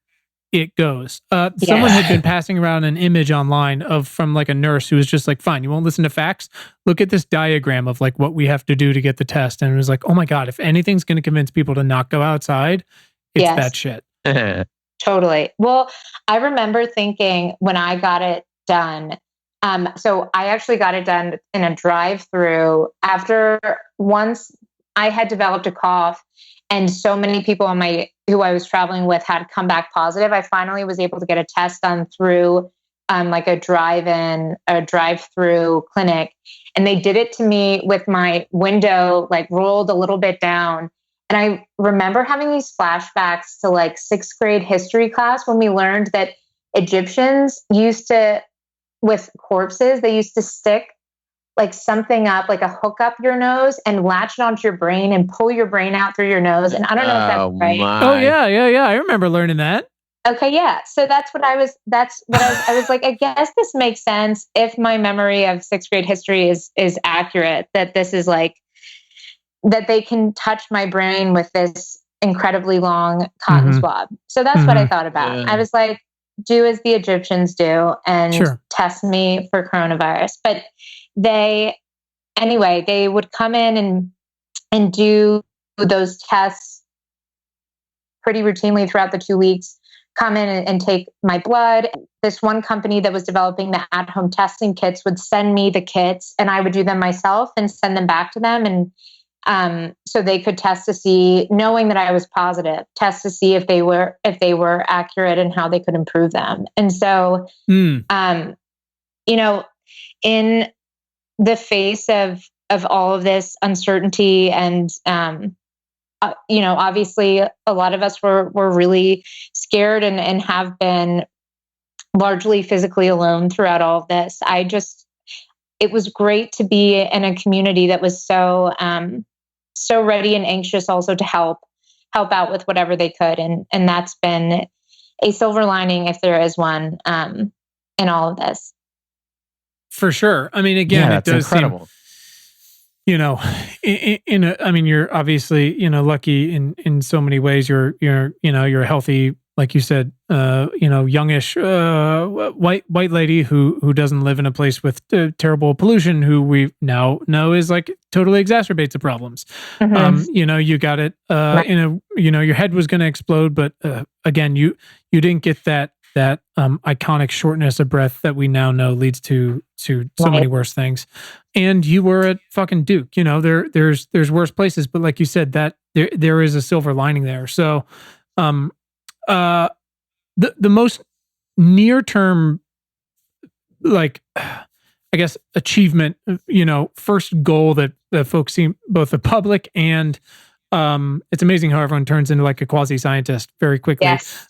S1: it goes. Someone had been passing around an image online from like a nurse who was just like, fine, you won't listen to facts? Look at this diagram of like what we have to do to get the test. And it was like, oh my God, if anything's going to convince people to not go outside, it's that shit.
S3: Totally. Well, I remember thinking when I got it done, so I actually got it done in a drive-through once I had developed a cough and so many people who I was traveling with had come back positive. I finally was able to get a test done through like a drive-through clinic. And they did it to me with my window like rolled a little bit down. And I remember having these flashbacks to like 6th grade history class when we learned that Egyptians with corpses, they used to stick like something up, like a hook up your nose and latch it onto your brain and pull your brain out through your nose. And I don't know if that's right.
S1: Oh yeah. I remember learning that.
S3: Okay. Yeah. So I was like, I guess this makes sense if my memory of 6th grade history is accurate, that this is like, that they can touch my brain with this incredibly long cotton swab. So that's what I thought about. Yeah. I was like, do as the Egyptians do and test me for coronavirus. But they would come in and do those tests pretty routinely throughout the 2 weeks, come in and take my blood. This one company that was developing the at-home testing kits would send me the kits and I would do them myself and send them back to them. And so they could test to see, knowing that I was positive, test to see if they were accurate and how they could improve them. And so, in the face of all of this uncertainty and, obviously a lot of us were really scared and have been largely physically alone throughout all of this. It was great to be in a community that was so ready and anxious also to help help out with whatever they could. And that's been a silver lining, if there is one, in all of this.
S1: For sure. I mean, again, it does incredible. Seem, you're obviously, lucky in so many ways. You're a healthy, like you said, youngish white lady who doesn't live in a place with terrible pollution, who we now know is like totally exacerbates the problems. You got it. Your head was going to explode, but again, you didn't get that iconic shortness of breath that we now know leads to so many worse things. And you were at fucking Duke. There's worse places, but like you said, that there is a silver lining there. So, the most near term, like, I guess, achievement, first goal that folks see, both the public and it's amazing how everyone turns into like a quasi-scientist very quickly,
S3: yes.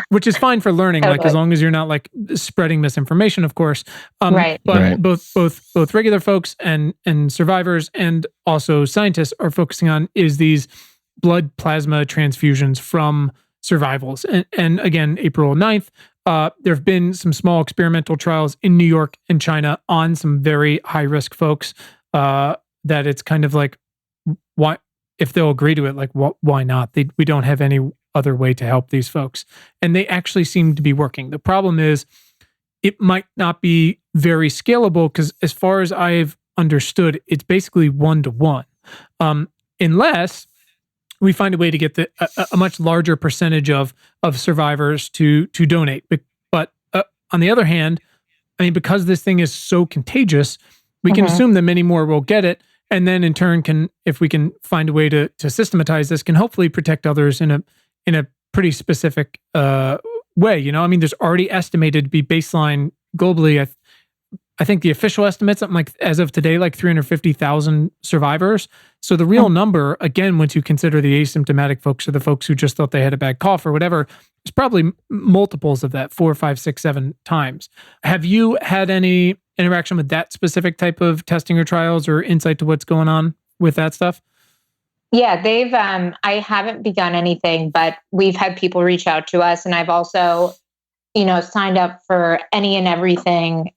S1: Which is fine for learning, totally. Like as long as you're not like spreading misinformation, of course.
S3: Right.
S1: But
S2: right.
S1: both regular folks and survivors and also scientists are focusing on is these blood plasma transfusions from survivals. And again, April 9th, there have been some small experimental trials in New York and China on some very high-risk folks that it's kind of like, why, if they'll agree to it, like, why not? We don't have any other way to help these folks. And they actually seem to be working. The problem is it might not be very scalable because as far as I've understood, it's basically 1-to-1. Unless we find a way to get a much larger percentage of survivors to donate. But on the other hand, I mean, because this thing is so contagious, we can assume that many more will get it. And then in turn if we can find a way to systematize this, can hopefully protect others in a pretty specific way. I mean, there's already estimated to be baseline globally. I think the official estimate, something like as of today, like 350,000 survivors. So the real number, again, once you consider the asymptomatic folks or the folks who just thought they had a bad cough or whatever, is probably multiples of that, 4, 5, 6, 7 times. Have you had any interaction with that specific type of testing or trials or insight to what's going on with that stuff?
S3: Yeah, they've, I haven't begun anything, but we've had people reach out to us, and I've also, signed up for any and everything,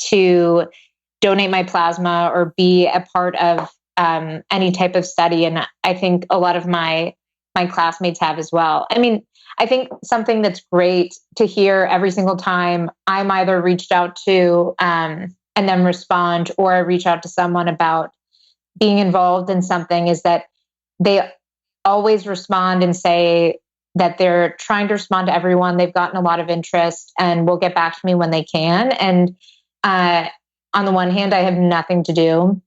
S3: to donate my plasma or be a part of any type of study. And I think a lot of my classmates have as well. I mean, I think something that's great to hear every single time I'm either reached out to and then respond, or I reach out to someone about being involved in something, is that they always respond and say that they're trying to respond to everyone. They've gotten a lot of interest and will get back to me when they can. And on the one hand, I have nothing to do.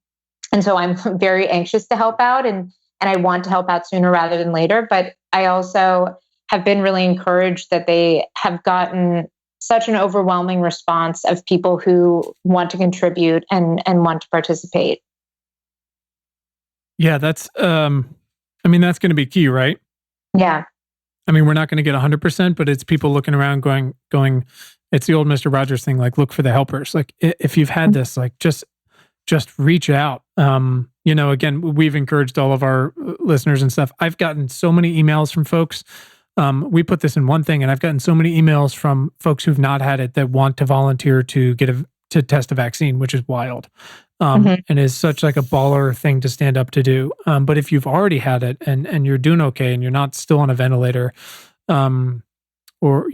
S3: And so I'm very anxious to help out and I want to help out sooner rather than later. But I also have been really encouraged that they have gotten such an overwhelming response of people who want to contribute and want to participate.
S1: Yeah, that's going to be key, right?
S3: Yeah.
S1: I mean, we're not going to get 100%, but it's people looking around going, it's the old Mr. Rogers thing, like, look for the helpers. Like, if you've had this, like, just reach out. Again, we've encouraged all of our listeners and stuff. I've gotten so many emails from folks. We put this in one thing, and I've gotten so many emails from folks who've not had it that want to volunteer to to test a vaccine, which is wild. And is such like a baller thing to stand up to do. But if you've already had it and you're doing okay and you're not still on a ventilator, or,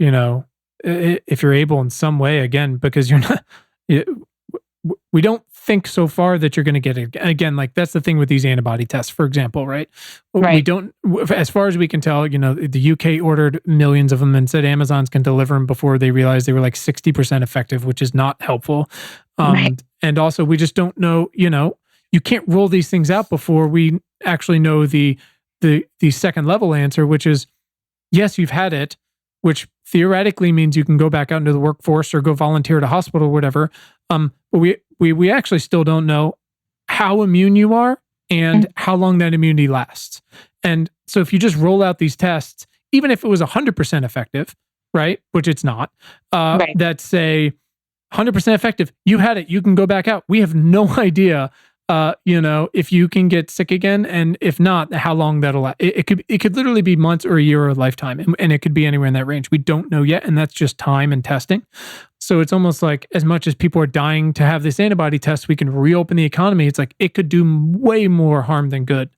S1: if you're able in some way, again, because you're not, we don't think so far that you're going to get it. Again, like that's the thing with these antibody tests, for example, right? We don't, as far as we can tell, the UK ordered millions of them and said Amazon's can deliver them before they realized they were like 60% effective, which is not helpful. And also we just don't know, you can't roll these things out before we actually know the second level answer, which is, yes, you've had it, which theoretically means you can go back out into the workforce or go volunteer at a hospital or whatever. But we actually still don't know how immune you are and how long that immunity lasts. And so if you just roll out these tests, even if it was 100% effective, right, which it's not, that's say 100% effective, you had it, you can go back out. We have no idea if you can get sick again, and if not, how long that'll last. It could literally be months or a year or a lifetime, and it could be anywhere in that range. We don't know yet, and that's just time and testing. So it's almost like, as much as people are dying to have this antibody test, we can reopen the economy. It's like it could do way more harm than good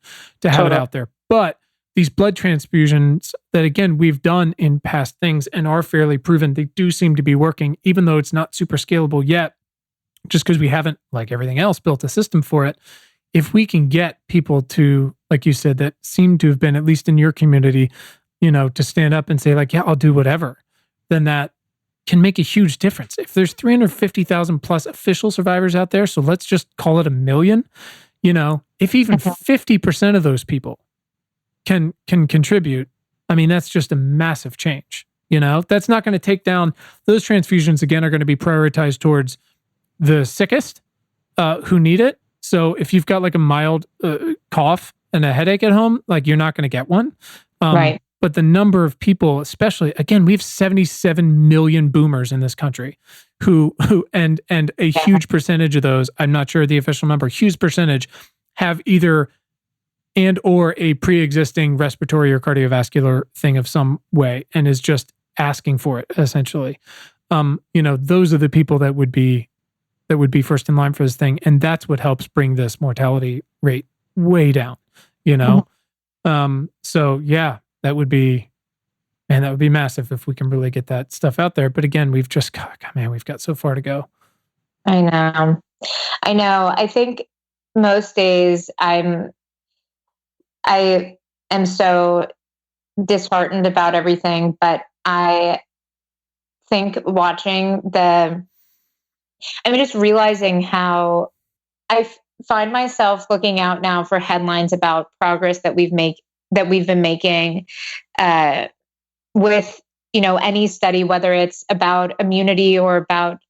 S1: to have it out there. But these blood transfusions that, again, we've done in past things and are fairly proven, they do seem to be working, even though it's not super scalable yet, just because we haven't, like everything else, built a system for it. If we can get people to, like you said, that seem to have been, at least in your community, to stand up and say, like, yeah, I'll do whatever, then that can make a huge difference. If there's 350,000 plus official survivors out there, so let's just call it 1 million, if even 50% of those people can contribute, I mean, that's just a massive change. That's not going to take down, those transfusions, again, are going to be prioritized towards the sickest who need it. So if you've got like a mild cough and a headache at home, like, you're not going to get one.
S3: Right.
S1: But the number of people, especially, again, we have 77 million boomers in this country who and a huge percentage of those, I'm not sure the official number, huge percentage have either and or a pre-existing respiratory or cardiovascular thing of some way, and is just asking for it, essentially. Those are the people that would be first in line for this thing. And that's what helps bring this mortality rate way down, So yeah, that would be massive if we can really get that stuff out there. But again, we've got so far to go.
S3: I know. I think most days I am so disheartened about everything, but I think just realizing how I find myself looking out now for headlines about progress that we've been making with any study, whether it's about immunity or about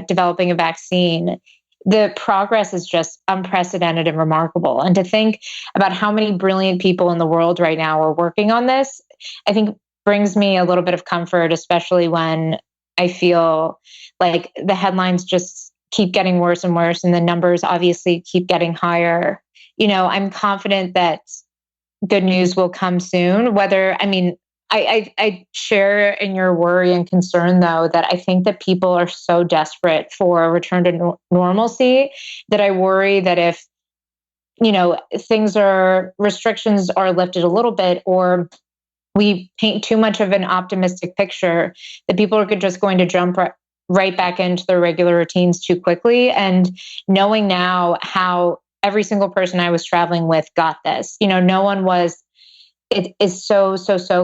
S3: developing a vaccine. The progress is just unprecedented and remarkable. And to think about how many brilliant people in the world right now are working on this, I think brings me a little bit of comfort, especially when I feel like the headlines just keep getting worse and worse, and the numbers obviously keep getting higher. I'm confident that good news will come soon. I share in your worry and concern, though, that I think that people are so desperate for a return to normalcy that I worry that if, restrictions are lifted a little bit, or we paint too much of an optimistic picture, that people are just going to jump right back into their regular routines too quickly. And knowing now how every single person I was traveling with got this, no one was. It is so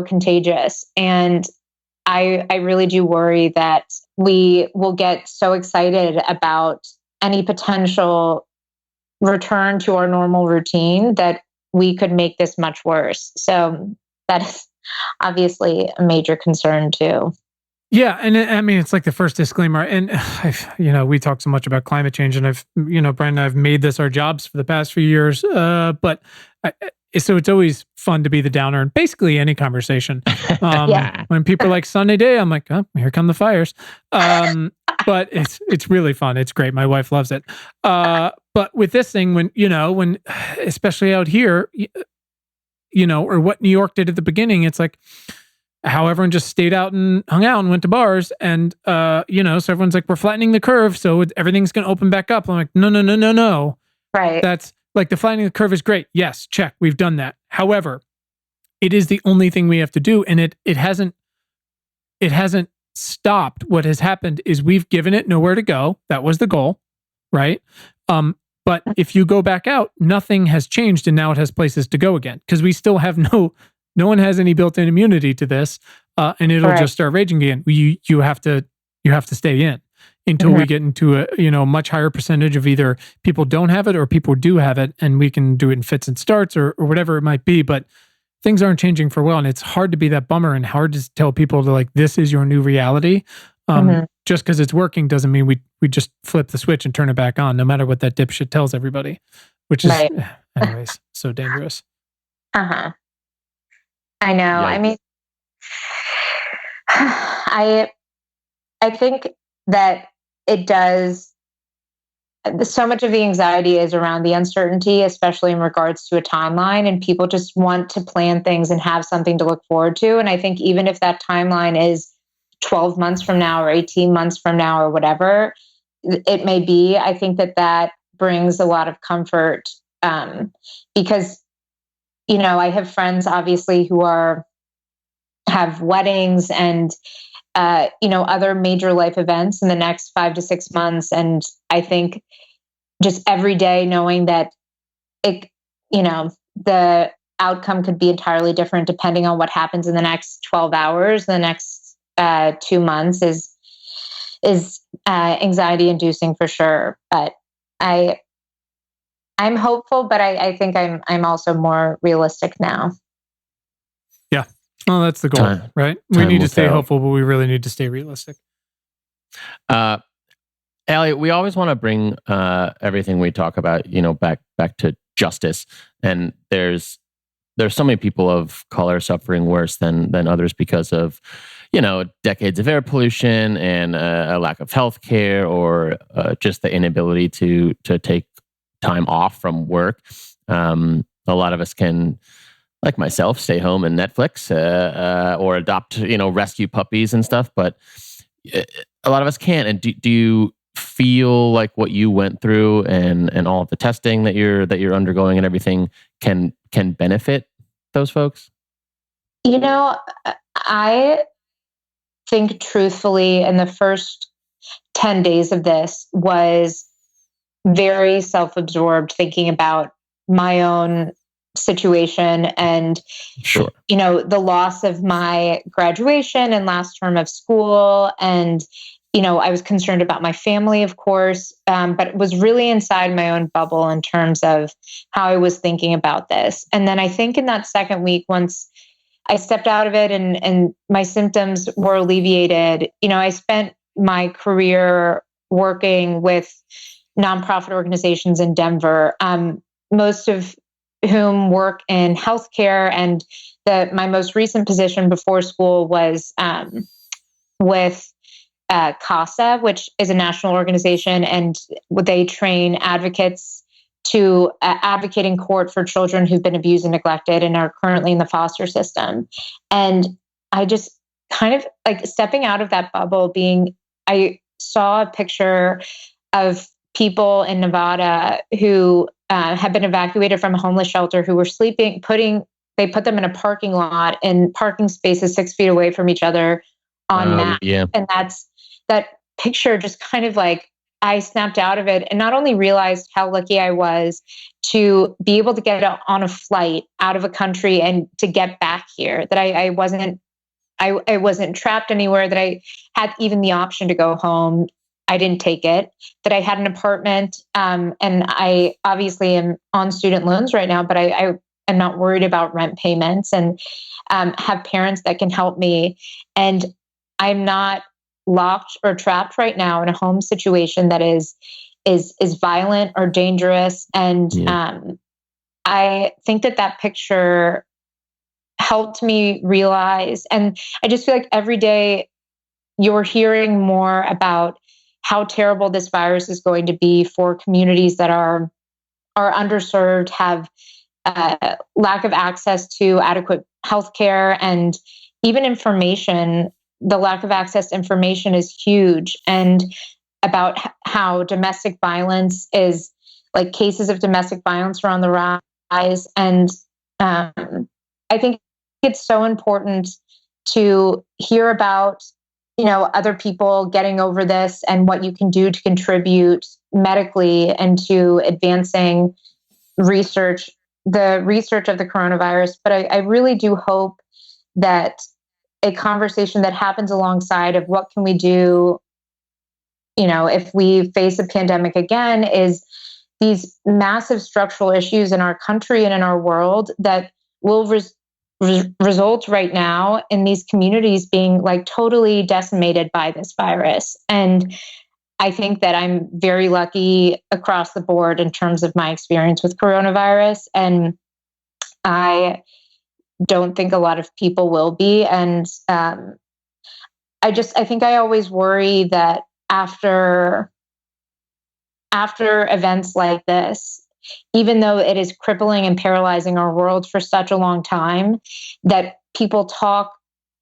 S3: contagious. And I really do worry that we will get so excited about any potential return to our normal routine that we could make this much worse. So that is obviously a major concern too.
S1: Yeah. And it's like the first disclaimer. And we talk so much about climate change, and Brian and I've made this our jobs for the past few years. So it's always fun to be the downer in basically any conversation. When people are like Sunday day, I'm like, oh, here come the fires. But it's really fun. It's great. My wife loves it. But with this thing, when especially out here, or what New York did at the beginning, it's like how everyone just stayed out and hung out and went to bars, and so everyone's like, we're flattening the curve, so everything's going to open back up. I'm like, no.
S3: Right.
S1: That's like, the flattening the curve is great. Yes, check. We've done that. However, it is the only thing we have to do, and it hasn't stopped. What has happened is we've given it nowhere to go. That was the goal, right? But if you go back out, nothing has changed, and now it has places to go again, because we still have no one has any built-in immunity to this, and it'll just start raging again. You have to stay in until we get into a much higher percentage of either people don't have it or people do have it, and we can do it in fits and starts or whatever it might be. But things aren't changing for well, and it's hard to be that bummer and hard to tell people to, like, this is your new reality. Just because it's working doesn't mean we just flip the switch and turn it back on, no matter what that dipshit tells everybody, which is, anyways, so dangerous.
S3: I know.
S2: Yeah.
S3: I think that it does. so much of the anxiety is around the uncertainty, especially in regards to a timeline, and people just want to plan things and have something to look forward to. And I think even if that timeline is 12 months from now or 18 months from now or whatever it may be, I think that brings a lot of comfort, because, I have friends obviously who have weddings and, other major life events in the next 5 to 6 months. And I think just every day knowing that the outcome could be entirely different depending on what happens in the next 12 hours, the next 2 months is anxiety inducing for sure. But I'm hopeful, but I think I'm also more realistic now.
S1: Yeah. Well, that's the goal, right? We need to stay hopeful, but we really need to stay realistic.
S2: Allie, we always want to bring everything we talk about, back to justice. And there's so many people of color suffering worse than others because of, decades of air pollution and a lack of health care, or just the inability to take time off from work. A lot of us can, like myself, stay home and Netflix, or adopt, rescue puppies and stuff. But a lot of us can't. And do you feel like what you went through and all of the testing that you're undergoing and everything can benefit those folks?
S3: I think truthfully, in the first 10 days of this was very self-absorbed, thinking about my own situation and,
S2: sure,
S3: the loss of my graduation and last term of school. And, I was concerned about my family, of course, but was really inside my own bubble in terms of how I was thinking about this. And then I think in that second week, once I stepped out of it and my symptoms were alleviated, I spent my career working with nonprofit organizations in Denver, most of whom work in healthcare. And my most recent position before school was with CASA, which is a national organization, and they train advocates to advocate in court for children who've been abused and neglected and are currently in the foster system. And I just kind of like stepping out of that bubble, I saw a picture of people in Nevada who had been evacuated from a homeless shelter, who were sleeping, they put them in a parking lot in parking spaces 6 feet away from each other on mats.
S2: Yeah.
S3: And that picture just kind of like, I snapped out of it and not only realized how lucky I was to be able to get on a flight out of a country and to get back here, that I wasn't trapped anywhere, that I had even the option to go home. I didn't take it, that I had an apartment. And I obviously am on student loans right now, but I am not worried about rent payments and have parents that can help me. And I'm not locked or trapped right now in a home situation that is violent or dangerous. And I think that picture helped me realize, and I just feel like every day you're hearing more about how terrible this virus is going to be for communities that are underserved, have lack of access to adequate healthcare and even information. The lack of access to information is huge, and about how domestic violence is, like, cases of domestic violence are on the rise. And I think it's so important to hear about, other people getting over this and what you can do to contribute medically and to advancing the research of the coronavirus. But I really do hope that a conversation that happens alongside of what can we do, if we face a pandemic again, is these massive structural issues in our country and in our world that will result right now in these communities being like totally decimated by this virus. And I think that I'm very lucky across the board in terms of my experience with coronavirus. And I don't think a lot of people will be. And I think I always worry that after after events like this, even though it is crippling and paralyzing our world for such a long time, that people talk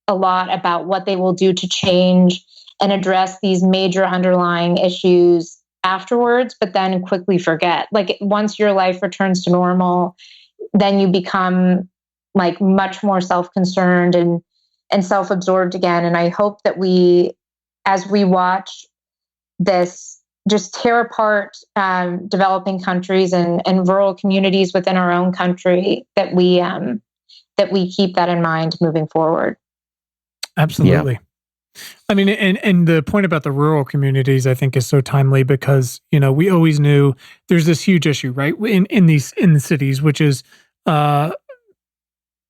S3: a lot about what they will do to change and address these major underlying issues afterwards, but then quickly forget. Like once your life returns to normal, then you become like much more self-concerned and self-absorbed again. And I hope that as we watch this just tear apart developing countries and rural communities within our own country, that we keep that in mind moving forward.
S1: Absolutely. Yeah. I mean, and the point about the rural communities, I think, is so timely because, we always knew there's this huge issue, right? In the cities, which is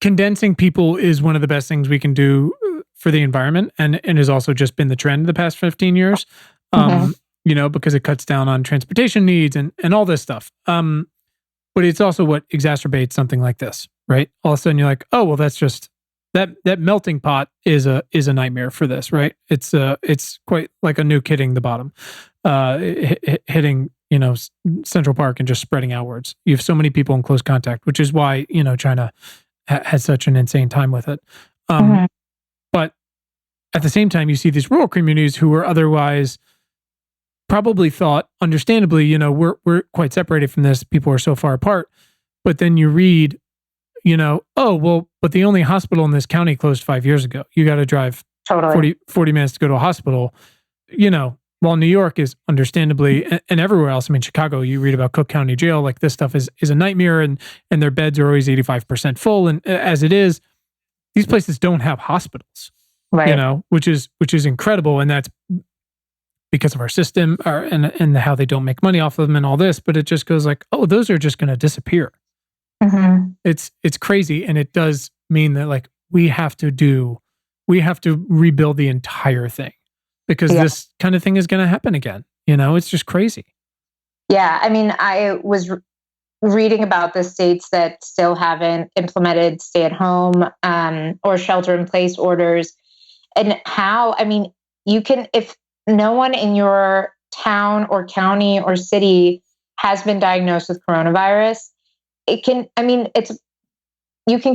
S1: condensing people is one of the best things we can do for the environment, and has also just been the trend the past 15 years. Because it cuts down on transportation needs and all this stuff. But it's also what exacerbates something like this, right? All of a sudden you're like, oh, well, that's just that melting pot is a nightmare for this, right? It's quite like a nuke hitting the bottom, hitting, Central Park and just spreading outwards. You have so many people in close contact, which is why, China has such an insane time with it. But at the same time, you see these rural communities who are otherwise probably thought, understandably, we're quite separated from this. People are so far apart. But then you read, oh, well, but the only hospital in this county closed 5 years ago. You got to drive 40 minutes to go to a hospital, while New York is understandably, and everywhere else. I mean, Chicago, you read about Cook County Jail, like this stuff is a nightmare, and their beds are always 85% full. And as it is, these places don't have hospitals, right? Which is incredible. And that's because of our system and how they don't make money off of them and all this. But it just goes like, oh, those are just going to disappear. It's crazy. And it does mean that like we have to rebuild the entire thing because this kind of thing is going to happen again. It's just crazy.
S3: Yeah. I mean, I was reading about the states that still haven't implemented stay-at-home or shelter-in-place orders, and how, I mean, if no one in your town or county or city has been diagnosed with coronavirus, you can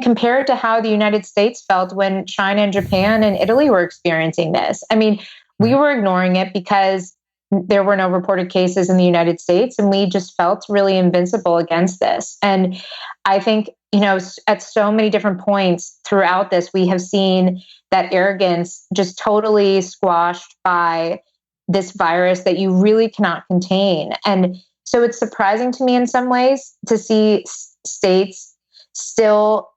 S3: compare it to how the United States felt when China and Japan and Italy were experiencing this. I mean, we were ignoring it because there were no reported cases in the United States, and we just felt really invincible against this. And I think, at so many different points throughout this, we have seen that arrogance just totally squashed by this virus that you really cannot contain. And so it's surprising to me in some ways to see states still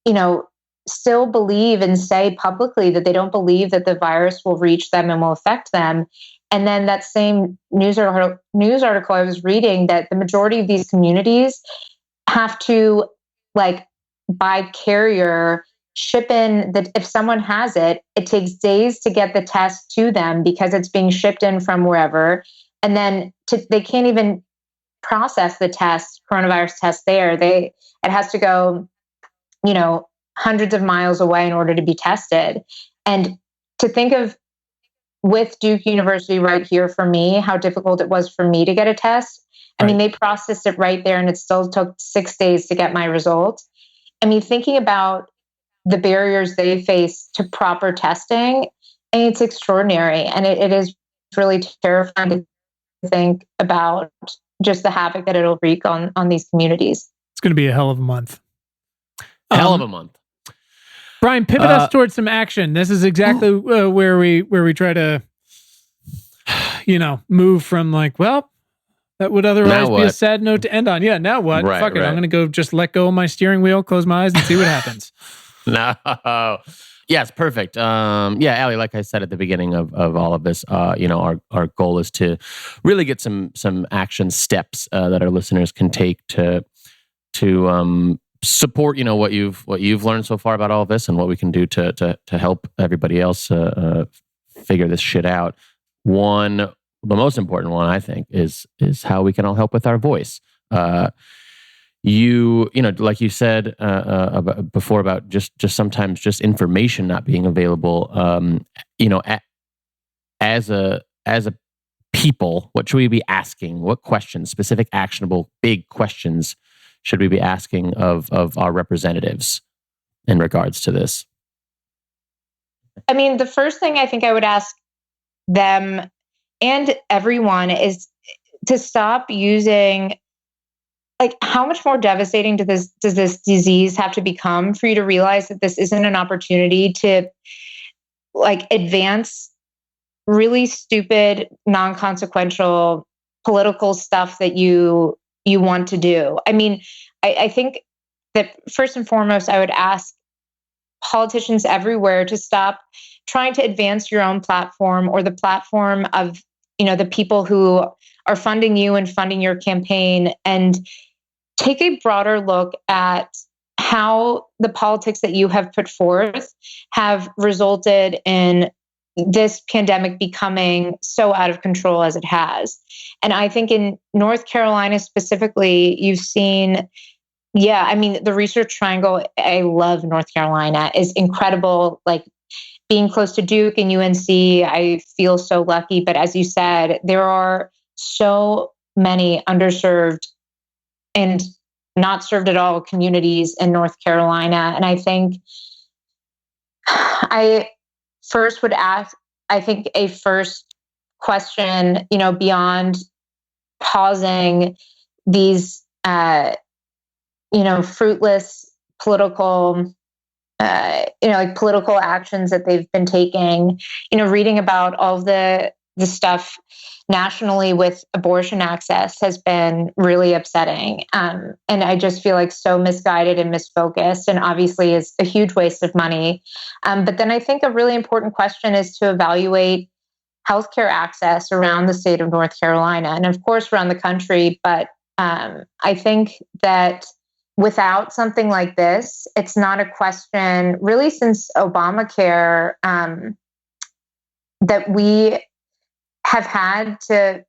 S3: believe and say publicly that they don't believe that the virus will reach them and will affect them. And then that same news article I was reading, that the majority of these communities have to, like, by carrier ship in that if someone has it, it takes days to get the test to them because it's being shipped in from wherever. And then they can't even process the coronavirus test there. It has to go, hundreds of miles away in order to be tested. And to think of, with Duke University right here for me, how difficult it was for me to get a test. I mean, they processed it right there and it still took 6 days to get my result. I mean, thinking about the barriers they face to proper testing, and it's extraordinary. And it is really terrifying to think about just the havoc that it'll wreak on these communities.
S1: It's going to be a hell of a month.
S2: Hell of a month.
S1: Brian, pivot us towards some action. This is exactly where we try to, move from like, well, that would otherwise be a sad note to end on. Yeah, now what?
S2: Right,
S1: Fuck it.
S2: Right.
S1: I'm going to go just let go of my steering wheel, close my eyes, and see what happens.
S2: No. Yes, perfect. Allie, like I said at the beginning of all of this, our goal is to really get some action steps that our listeners can take to support, what you've learned so far about all of this and what we can do to help everybody else figure this shit out. The most important one, I think, is how we can all help with our voice. Like you said before about just sometimes just information not being available. As a people, what should we be asking? What questions, specific, actionable, big questions should we be asking of our representatives in regards to this?
S3: I mean, the first thing I think I would ask them and everyone is to stop using, like, how much more devastating does this disease have to become for you to realize that this isn't an opportunity to, like, advance really stupid, non-consequential political stuff that you want to do. I mean, I think that first and foremost, I would ask politicians everywhere to stop trying to advance your own platform or the platform of, the people who are funding you and funding your campaign, and take a broader look at how the politics that you have put forth have resulted in this pandemic becoming so out of control as it has. And I think in North Carolina specifically, you've seen, the Research Triangle, I love North Carolina, is incredible. Like, being close to Duke and UNC, I feel so lucky. But as you said, there are so many underserved and not served at all communities in North Carolina. And I think I first would ask, I think a first question, beyond pausing these, fruitless political, political actions that they've been taking, reading about all of the stuff nationally with abortion access has been really upsetting. And I just feel like so misguided and misfocused, and obviously is a huge waste of money. But then I think a really important question is to evaluate healthcare access around the state of North Carolina, and of course around the country. But I think that without something like this, it's not a question, really, since Obamacare, that we have had to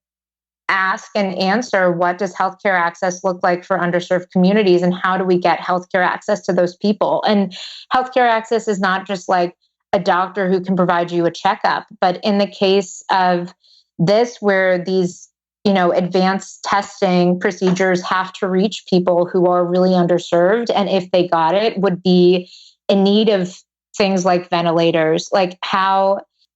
S3: ask and answer, what does healthcare access look like for underserved communities, and how do we get healthcare access to those people? And healthcare access is not just like a doctor who can provide you a checkup, but in the case of this, where these advanced testing procedures have to reach people who are really underserved, and if they got it, would be in need of things like ventilators. Like,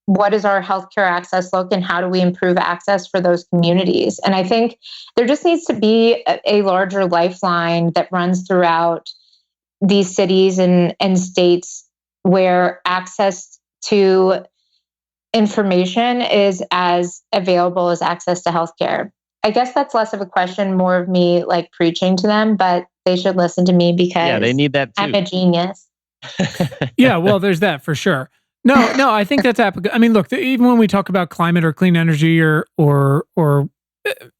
S3: what does our healthcare access look, and how do we improve access for those communities? And I think there just needs to be a larger lifeline that runs throughout these cities and states where access to information is as available as access to healthcare. I guess that's less of a question, more of me like preaching to them, but they should listen to me because
S2: they need that too.
S3: I'm a genius.
S1: Yeah, well, there's that for sure. No, I think that's applicable. I mean, look, even when we talk about climate or clean energy or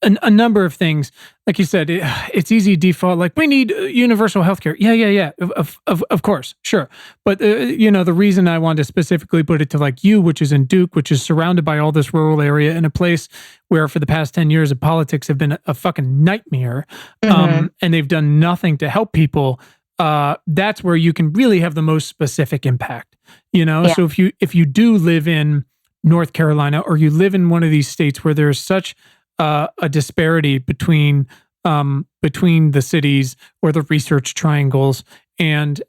S1: a number of things, like you said, it's easy to default, like, we need universal healthcare. Yeah. Of course, sure. But, the reason I wanted to specifically put it to like you, which is in Duke, which is surrounded by all this rural area in a place where for the past 10 years of politics have been a fucking nightmare, and they've done nothing to help people. That's where you can really have the most specific impact, Yeah. So if you do live in North Carolina, or you live in one of these states where there's such a disparity between the cities or the research triangles and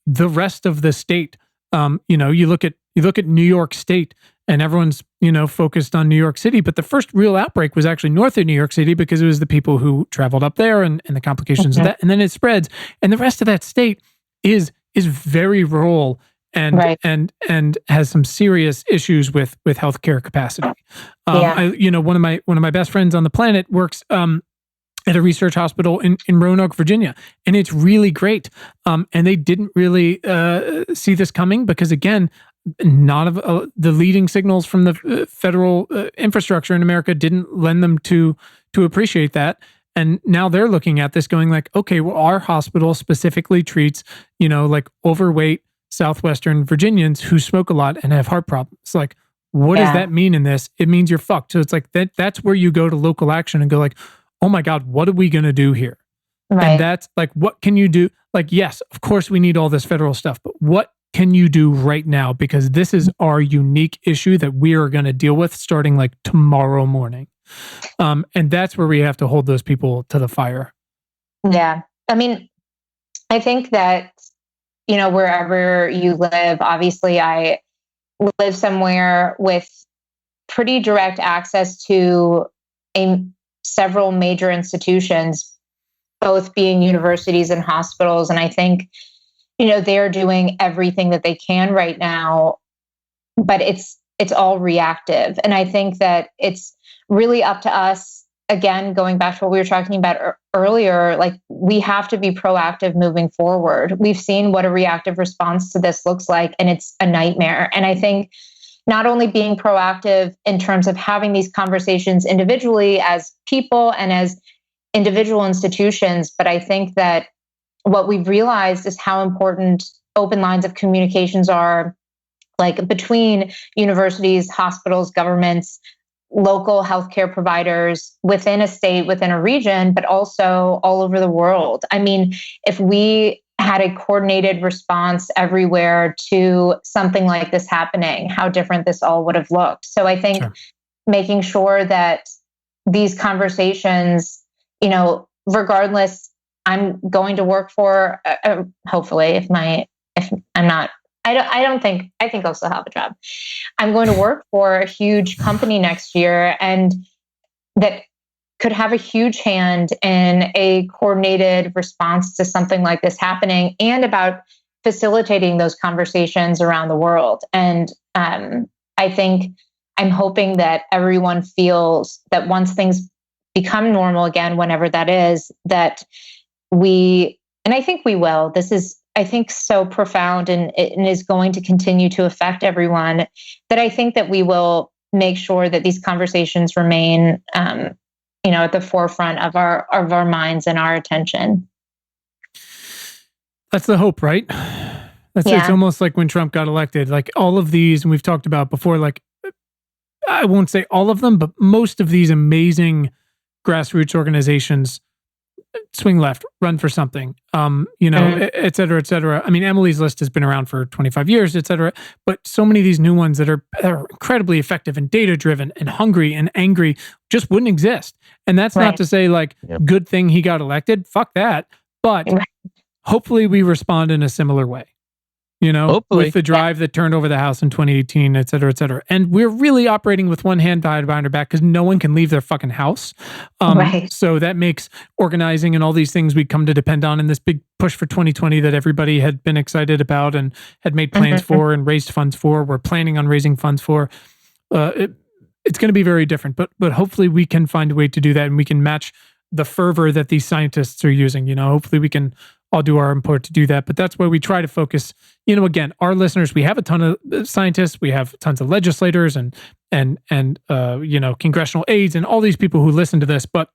S1: the rest of the state, you look at New York State, and everyone's focused on New York City, but the first real outbreak was actually north of New York City, because it was the people who traveled up there and the complications of that, and then it spreads, and the rest of that state is very rural and
S3: right.
S1: and has some serious issues with healthcare capacity. One of my best friends on the planet works at a research hospital in Roanoke, Virginia, and it's really great. And they didn't really see this coming, because again, none of the leading signals from the federal infrastructure in America didn't lend them to appreciate that. And now they're looking at this going like, okay, well, our hospital specifically treats, like overweight Southwestern Virginians who smoke a lot and have heart problems. Like, what does that mean in this? It means you're fucked. So it's like that's where you go to local action and go like, oh my God, what are we going to do here? Right. And that's like, what can you do? Like, yes, of course we need all this federal stuff, but what can you do right now? Because this is our unique issue that we are going to deal with starting like tomorrow morning. And that's where we have to hold those people to the fire.
S3: Yeah. I mean, I think that, wherever you live, obviously I live somewhere with pretty direct access to several major institutions, both being universities and hospitals. And I think, they're doing everything that they can right now, but it's all reactive. And I think that it's really up to us, again, going back to what we were talking about earlier, like we have to be proactive moving forward. We've seen what a reactive response to this looks like, and it's a nightmare. And I think not only being proactive in terms of having these conversations individually as people and as individual institutions, but I think that what we've realized is how important open lines of communications are, like between universities, hospitals, governments, local healthcare providers within a state, within a region, but also all over the world. I mean, if we had a coordinated response everywhere to something like this happening, how different this all would have looked. So I think making sure that these conversations, regardless, I'm going to work for, hopefully, if I'm not, I think I'll still have a job. I'm going to work for a huge company next year, and that could have a huge hand in a coordinated response to something like this happening, and about facilitating those conversations around the world. And I think I'm hoping that everyone feels that once things become normal again, whenever that is, that and I think we will, this is, I think, so profound and is going to continue to affect everyone, that I think that we will make sure that these conversations remain, at the forefront of our minds and our attention.
S1: That's the hope, right? It's almost like when Trump got elected, like all of these, and we've talked about before, like I won't say all of them, but most of these amazing grassroots organizations swing left, run for something, et cetera, et cetera. I mean, Emily's List has been around for 25 years, et cetera, but so many of these new ones that are incredibly effective and data-driven and hungry and angry just wouldn't exist. And that's not to say like, good thing he got elected. Fuck that. But hopefully we respond in a similar way. With the drive that turned over the House in 2018, et cetera, et cetera. And we're really operating with one hand tied behind our back because no one can leave their fucking house. So that makes organizing and all these things we come to depend on in this big push for 2020 that everybody had been excited about and had made plans for and raised funds for. We're planning on raising funds for. It's going to be very different, but hopefully we can find a way to do that, and we can match the fervor that these scientists are using. Hopefully we can all do our part to do that. But that's why we try to focus, again, our listeners, we have a ton of scientists, we have tons of legislators and congressional aides and all these people who listen to this. But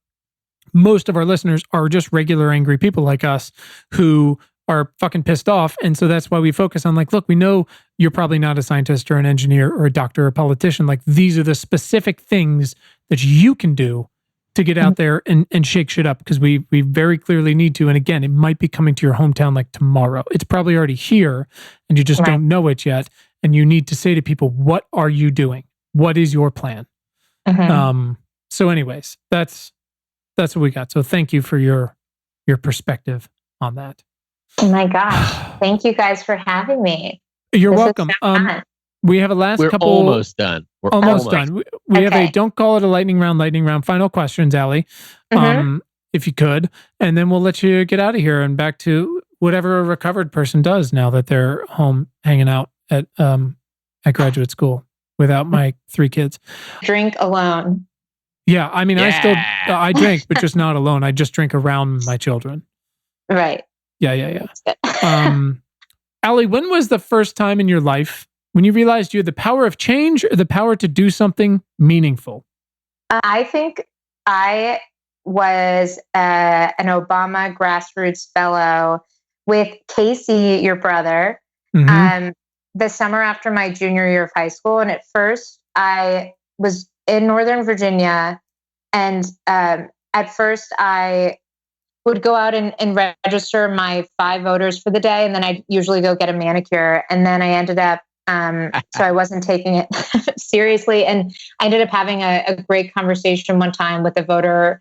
S1: most of our listeners are just regular angry people like us who are fucking pissed off. And so that's why we focus on like, look, we know you're probably not a scientist or an engineer or a doctor or a politician. Like these are the specific things that you can do to get out there and shake shit up, because we very clearly need to. And again, it might be coming to your hometown like tomorrow. It's probably already here and you just don't know it yet. And you need to say to people, what are you doing? What is your plan? So anyways, that's what we got. So thank you for your perspective on that.
S3: Oh my gosh. Thank you guys for having me.
S1: You're welcome. We have a last couple.
S2: Almost done. We're
S1: almost done. We have a, don't call it a lightning round. Final questions, Allie, if you could. And then we'll let you get out of here and back to whatever a recovered person does now that they're home hanging out at graduate school without my 3 kids.
S3: Drink alone.
S1: Yeah. I mean, I drink, but just not alone. I just drink around my children.
S3: Right.
S1: Yeah. Allie, when was the first time in your life when you realized you had the power of change or the power to do something meaningful?
S3: I think I was an Obama grassroots fellow with Casey, your brother, the summer after my junior year of high school. And at first I was in Northern Virginia. And at first I would go out and register my 5 voters for the day. And then I'd usually go get a manicure. And then I ended up, so I wasn't taking it seriously. And I ended up having a great conversation one time with a voter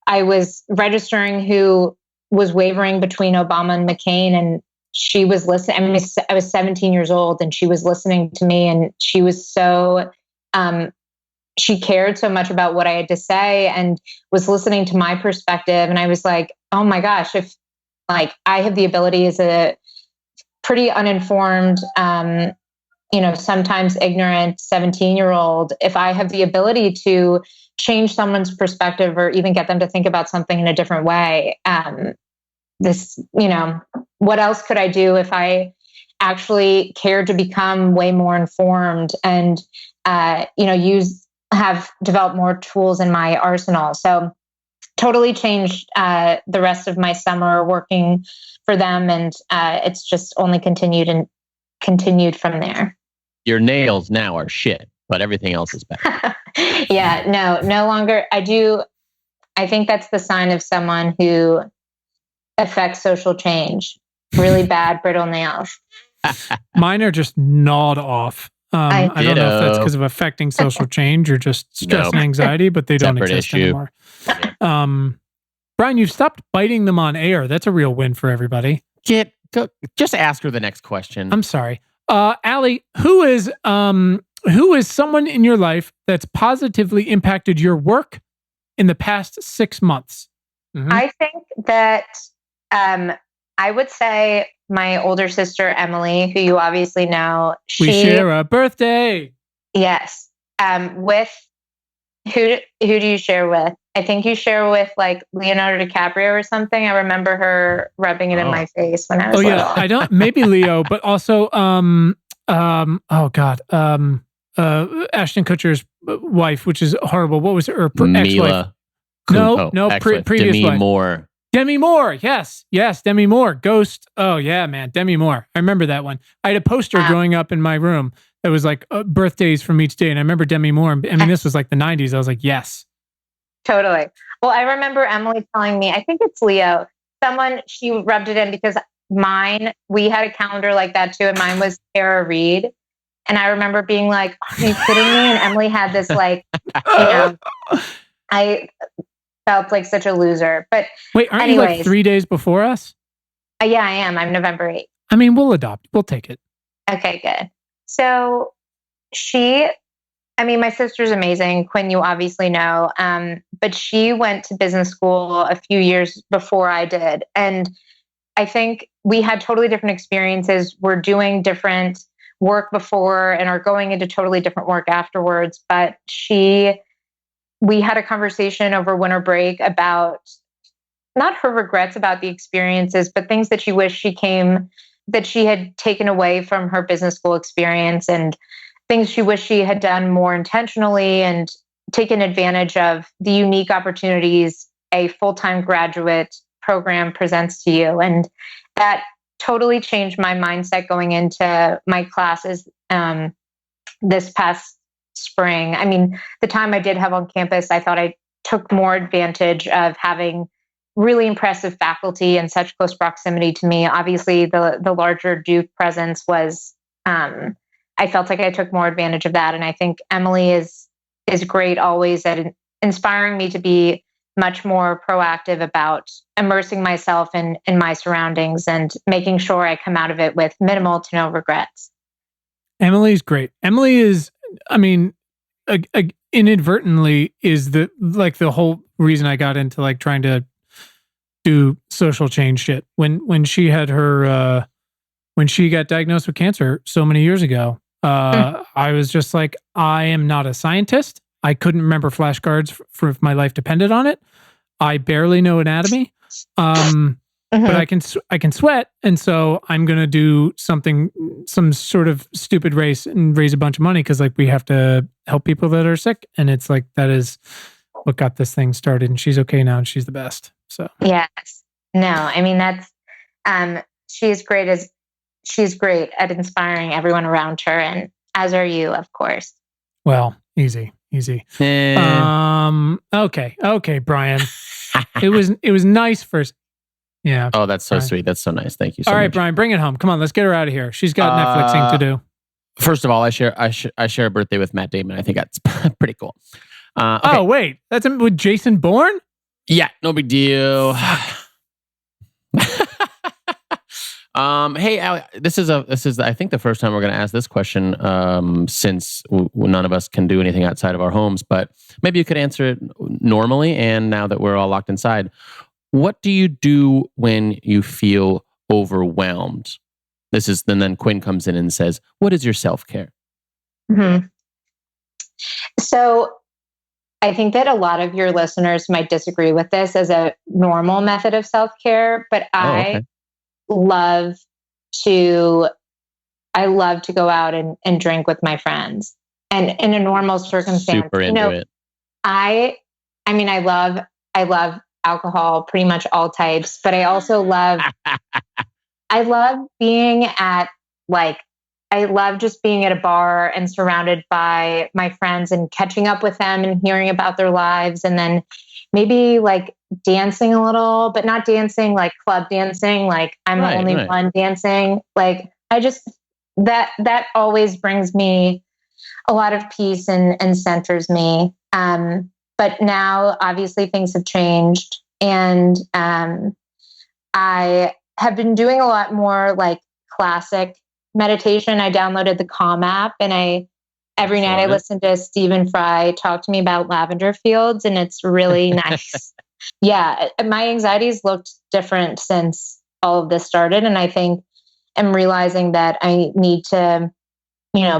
S3: I was registering who was wavering between Obama and McCain. And she was listening. I mean, I was 17 years old and she was listening to me, and she was so, she cared so much about what I had to say and was listening to my perspective. And I was like, oh my gosh, if like I have the ability as a pretty uninformed, sometimes ignorant 17-year-old, if I have the ability to change someone's perspective or even get them to think about something in a different way, what else could I do if I actually cared to become way more informed and, have developed more tools in my arsenal. So totally changed the rest of my summer working for them. And it's just only continued from there.
S2: Your nails now are shit, but everything else is better.
S3: Yeah, no longer. I think that's the sign of someone who affects social change. Really bad, brittle nails.
S1: Mine are just gnawed off. I don't know if that's because of affecting social change or just stress and anxiety, but they don't exist anymore. Brian, you've stopped biting them on air. That's a real win for everybody.
S2: Just ask her the next question.
S1: I'm sorry. Allie, who is someone in your life that's positively impacted your work in the past 6 months?
S3: Mm-hmm. I think that I would say my older sister, Emily, who you obviously know.
S1: We share a birthday.
S3: Yes. With who do you share with? I think you share with like Leonardo DiCaprio or something. I remember her rubbing it in my face when I was little.
S1: I don't, maybe Leo, but also, Ashton Kutcher's wife, which is horrible. What was her ex-wife? Previous wife. Demi Moore. Yes, Demi Moore. Ghost. Oh, yeah, man. Demi Moore. I remember that one. I had a poster growing up in my room that was like birthdays from each day. And I remember Demi Moore. I mean, this was like the 90s. I was like, yes.
S3: Totally. Well, I remember Emily telling me, I think it's Leo, she rubbed it in because we had a calendar like that too. And mine was Tara Reid. And I remember being like, are you kidding me? And Emily had this like, I felt like such a loser. But
S1: wait, aren't you like 3 days before us?
S3: Yeah, I am. I'm November 8th.
S1: I mean, we'll take it.
S3: Okay, good. So my sister's amazing. Quinn, you obviously know. But she went to business school a few years before I did. And I think we had totally different experiences. We're doing different work before and are going into totally different work afterwards. But we had a conversation over winter break about not her regrets about the experiences, but things that she wished that she had taken away from her business school experience, and things she wished she had done more intentionally and taken advantage of the unique opportunities a full-time graduate program presents to you. And that totally changed my mindset going into my classes this past spring. I mean, the time I did have on campus, I thought I took more advantage of having really impressive faculty in such close proximity to me. Obviously, the larger Duke presence was, I felt like I took more advantage of that. And I think Emily is great always at inspiring me to be much more proactive about immersing myself in my surroundings and making sure I come out of it with minimal to no regrets.
S1: Emily's great. Emily is, I mean, inadvertently is the whole reason I got into like trying to do social change shit. When she had her, when she got diagnosed with cancer so many years ago, I was just like, I am not a scientist. I couldn't remember flashcards for if my life depended on it. I barely know anatomy. But I can sweat. And so I'm going to do some sort of stupid race and raise a bunch of money. Cause like we have to help people that are sick. And it's like, that is what got this thing started. And she's okay now. And she's the best. So,
S3: yes, no, I mean, that's, she's great at inspiring everyone around her. And as are you, of course.
S1: Well, easy. Easy. Okay, Brian. It was nice first. Yeah.
S2: Oh, that's so
S1: Brian.
S2: sweet. That's so nice. Thank you so much.
S1: All right, Brian, bring it home. Come on, let's get her out of here. She's got Netflixing to do.
S2: First of all, I share a birthday with Matt Damon. I think that's pretty cool. Okay.
S1: Oh, wait. That's with Jason Bourne?
S2: Yeah, no big deal. Hey, Allie, this is I think the first time we're going to ask this question since none of us can do anything outside of our homes, but maybe you could answer it normally. And now that we're all locked inside, what do you do when you feel overwhelmed? And then Quinn comes in and says, what is your self-care?
S3: Mm-hmm. So I think that a lot of your listeners might disagree with this as a normal method of self-care, but I love to go out and drink with my friends. And in a normal circumstance,
S2: super into it.
S3: I love alcohol, pretty much all types, but I also love being at I love just being at a bar and surrounded by my friends and catching up with them and hearing about their lives. And then maybe dancing a little, but not dancing like club dancing. I'm the only one dancing. That always brings me a lot of peace and centers me. But now obviously things have changed, and I have been doing a lot more classic meditation. I downloaded the Calm app, and every night I listen to Stephen Fry talk to me about lavender fields, and it's really nice. Yeah, my anxieties looked different since all of this started, and I think I'm realizing that I need to,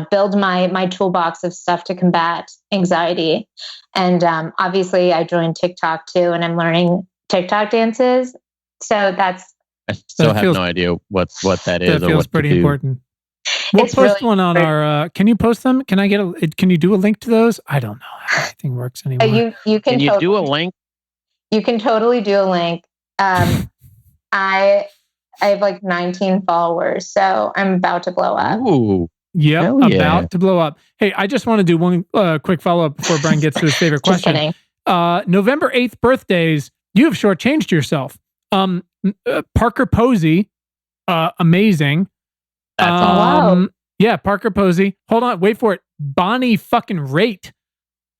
S3: build my toolbox of stuff to combat anxiety. And obviously, I joined TikTok too, and I'm learning TikTok dances. So that's.
S2: I still have no idea what that is.
S1: That feels pretty important. We'll post really one on our. Can you post them? Can I get Can you do a link to those? I don't know how anything works anymore.
S3: You can.
S2: You do a link?
S3: You can totally do a link. I have 19 followers, so I'm about to blow up.
S2: Ooh.
S1: Yep, about to blow up. Hey, I just want to do one quick follow-up before Brian gets to his favorite question. November 8th birthdays, you have shortchanged yourself. Parker Posey, amazing.
S2: That's awesome.
S3: Wow.
S1: Yeah, Parker Posey. Hold on, wait for it. Bonnie fucking Raitt,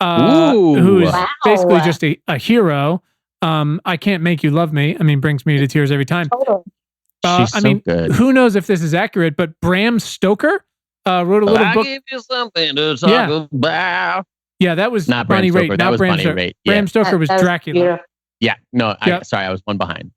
S1: who is basically just a hero. I Can't Make You Love Me. I mean, brings me to tears every time.
S2: She's so good.
S1: Who knows if this is accurate, but Bram Stoker wrote a little book.
S2: I give you something to talk about.
S1: Yeah, that was
S2: not
S1: Bonnie
S2: Bram Stoker.
S1: Raitt.
S2: That
S1: Not
S2: was
S1: Bram
S2: Bonnie
S1: Stoker.
S2: Raitt. Yeah.
S1: Bram Stoker was Dracula.
S3: Beautiful.
S2: Yeah, no, sorry, I was one behind.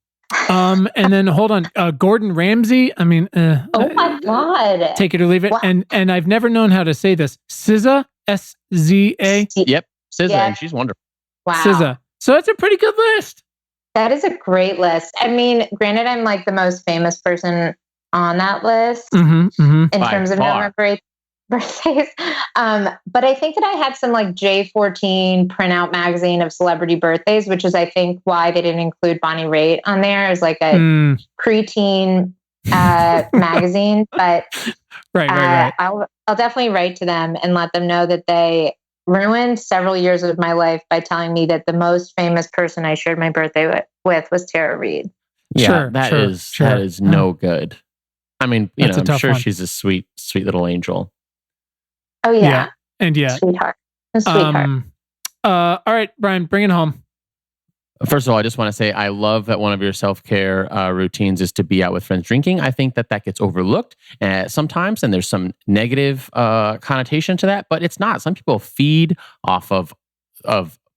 S1: And then hold on, Gordon Ramsay. I mean,
S3: oh my God,
S1: take it or leave it. Wow. And I've never known how to say this. SZA, SZA.
S2: Yep, SZA, and she's wonderful.
S3: Wow,
S1: SZA. So that's a pretty good list.
S3: That is a great list. I mean, granted, I'm the most famous person on that list in terms of November 8th birthdays. But I think that I had some J14 printout magazine of celebrity birthdays, which is I think why they didn't include Bonnie Raitt on there as a preteen magazine. But
S1: right.
S3: I'll definitely write to them and let them know that they ruined several years of my life by telling me that the most famous person I shared my birthday with was Tara Reid.
S2: Yeah, that is no good. I mean, I'm sure she's a sweet little angel.
S3: Oh yeah.
S1: And
S3: sweetheart.
S1: All right, Brian, bring it home.
S2: First of all, I just want to say I love that one of your self-care routines is to be out with friends drinking. I think that gets overlooked sometimes, and there's some negative connotation to that, but it's not. Some people feed off of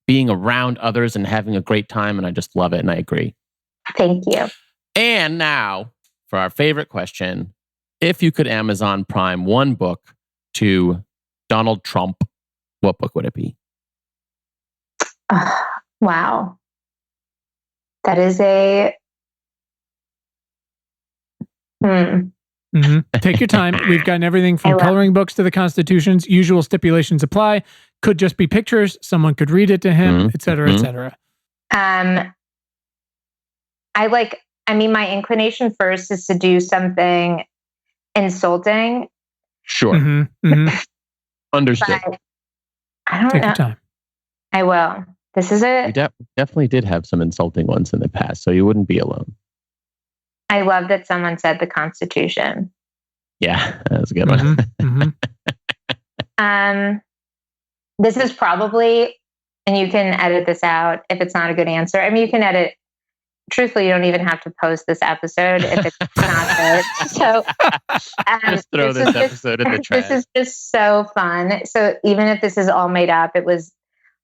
S2: being around others and having a great time, and I just love it, and I agree.
S3: Thank you.
S2: And now, for our favorite question, if you could Amazon Prime one book to Donald Trump, what book would it be?
S3: Wow. That is a...
S1: Take your time. We've gotten everything from coloring books to the constitutions. Usual stipulations apply. Could just be pictures. Someone could read it to him, et cetera, et cetera.
S3: My inclination first is to do something insulting.
S2: Sure. Understood.
S3: But I don't know.
S1: Take your time.
S3: I will. This is
S2: We definitely did have some insulting ones in the past, so you wouldn't be alone.
S3: I love that someone said the Constitution.
S2: Yeah, that was a good one.
S3: This is probably, and you can edit this out if it's not a good answer. I mean, you can edit. Truthfully, you don't even have to post this episode if it's not good. So
S2: just throw this episode in the trash.
S3: This is just so fun. So even if this is all made up, it was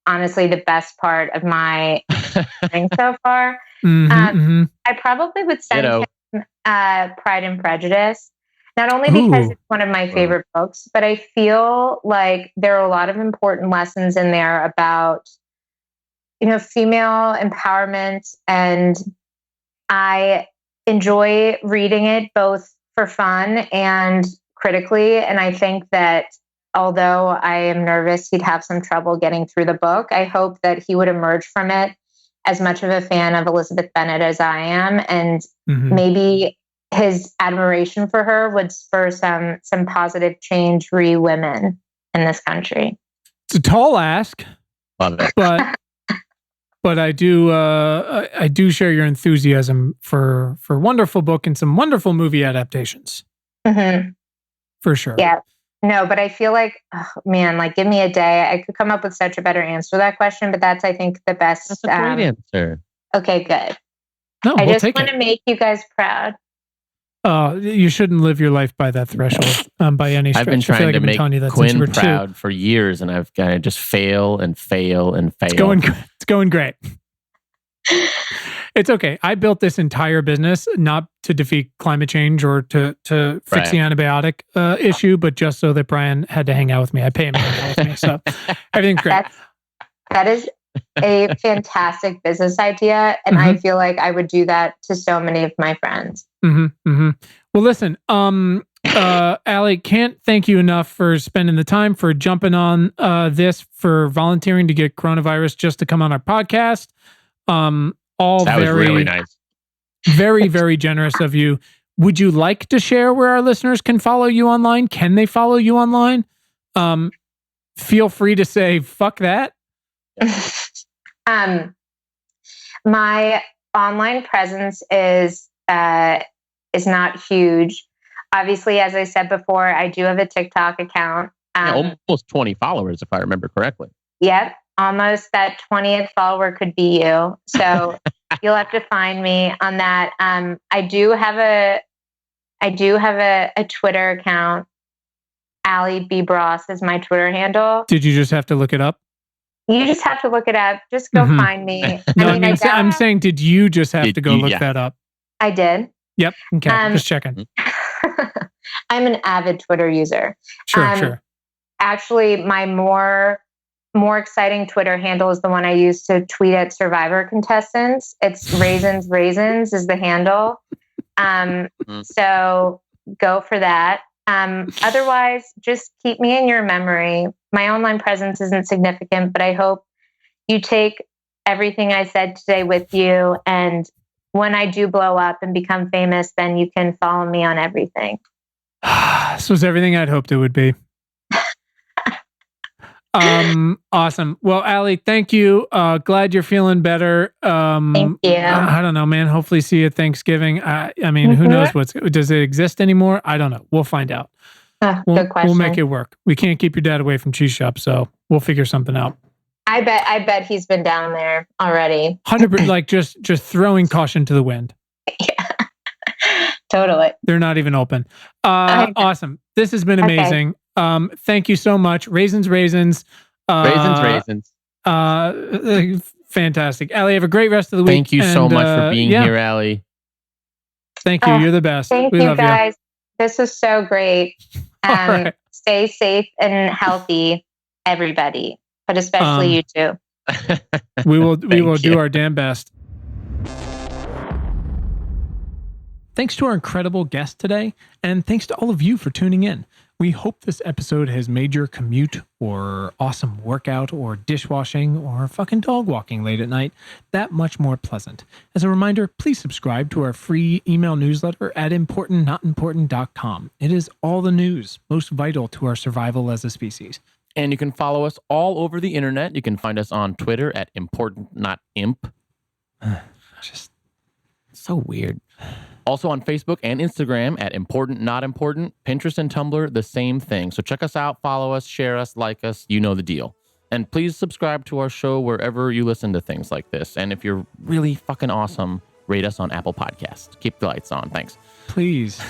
S3: honestly the best part of my thing so far. I probably would send him Pride and Prejudice, not only because it's one of my favorite books, but I feel like there are a lot of important lessons in there about, female empowerment, and I enjoy reading it both for fun and critically. And I think that although I am nervous he'd have some trouble getting through the book, I hope that he would emerge from it as much of a fan of Elizabeth Bennet as I am, and maybe his admiration for her would spur some positive change re women in this country.
S1: It's a tall ask,
S2: Love it.
S1: but I do share your enthusiasm for wonderful book and some wonderful movie adaptations. For sure.
S3: Yeah. No, but I feel like, give me a day. I could come up with such a better answer to that question, but that's, I think, the best.
S2: That's a great answer.
S3: Okay, good.
S1: No,
S3: I just want to make you guys proud.
S1: You shouldn't live your life by that threshold by any stretch.
S2: I've been trying to make Quinn proud for years, and I've got to just fail and fail and fail.
S1: It's going great. It's okay. I built this entire business not to defeat climate change or to fix the antibiotic issue, but just so that Brian had to hang out with me. I pay him to hang out with me, so everything's great.
S3: That is a fantastic business idea, and I feel like I would do that to so many of my friends.
S1: Well, listen, Allie, can't thank you enough for spending the time, for jumping on this, for volunteering to get coronavirus just to come on our podcast. That was really nice. Very, very generous of you. Would you like to share where our listeners can follow you online? Can they follow you online? Feel free to say, fuck that.
S3: My online presence is not huge. Obviously, as I said before, I do have a TikTok account.
S2: Almost 20 followers, if I remember correctly.
S3: Yep. Almost that 20th follower could be you. So you'll have to find me on that. I do have a Twitter account. Allie Broas is my Twitter handle.
S1: Did you just have to look it up?
S3: You just have to look it up. Just go find me.
S1: I'm saying, did you just have to go look that up?
S3: I did.
S1: Yep. Okay. Just checking.
S3: I'm an avid Twitter user.
S1: Sure.
S3: Actually, my more exciting Twitter handle is the one I use to tweet at Survivor contestants. It's raisins is the handle. So go for that. Otherwise, just keep me in your memory. My online presence isn't significant, but I hope you take everything I said today with you. And when I do blow up and become famous, then you can follow me on everything.
S1: This was everything I'd hoped it would be. Awesome. Well, Allie, thank you. Glad you're feeling better.
S3: Thank you.
S1: I don't know, man. Hopefully see you at Thanksgiving. I mean, who knows does it exist anymore? I don't know. We'll find out.
S3: Good question.
S1: We'll make it work. We can't keep your dad away from Cheese Shop, so we'll figure something out.
S3: I bet he's been down there already.
S1: 100%, like just throwing caution to the wind.
S3: Yeah. Totally.
S1: They're not even open. Awesome. This has been amazing. Okay. Thank you so much. Raisins. Fantastic. Allie, have a great rest of the week.
S2: Thank you so much for being here, Allie.
S1: Thank you. You're the best.
S3: Thank you, guys. This was so great. Right. Stay safe and healthy, everybody, but especially you two.
S1: We will do our damn best. Thanks to our incredible guest today, and thanks to all of you for tuning in. We hope this episode has made your commute or awesome workout or dishwashing or fucking dog walking late at night that much more pleasant. As a reminder, please subscribe to our free email newsletter at importantnotimportant.com. It is all the news most vital to our survival as a species.
S2: And you can follow us all over the internet. You can find us on Twitter at Important Not Imp.
S4: Just
S2: so weird. Also on Facebook and Instagram at Important Not Important. Pinterest and Tumblr, the same thing. So check us out, follow us, share us, like us. You know the deal. And please subscribe to our show wherever you listen to things like this. And if you're really fucking awesome, rate us on Apple Podcasts. Keep the lights on. Thanks.
S4: Please.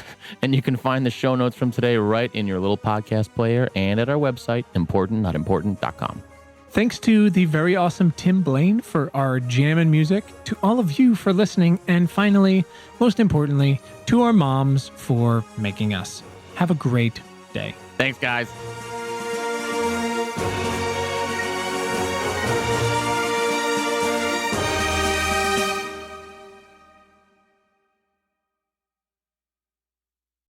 S2: And you can find the show notes from today right in your little podcast player and at our website, importantnotimportant.com.
S4: Thanks to the very awesome Tim Blaine for our jammin' music, to all of you for listening, and finally, most importantly, to our moms for making us. Have a great day.
S2: Thanks, guys.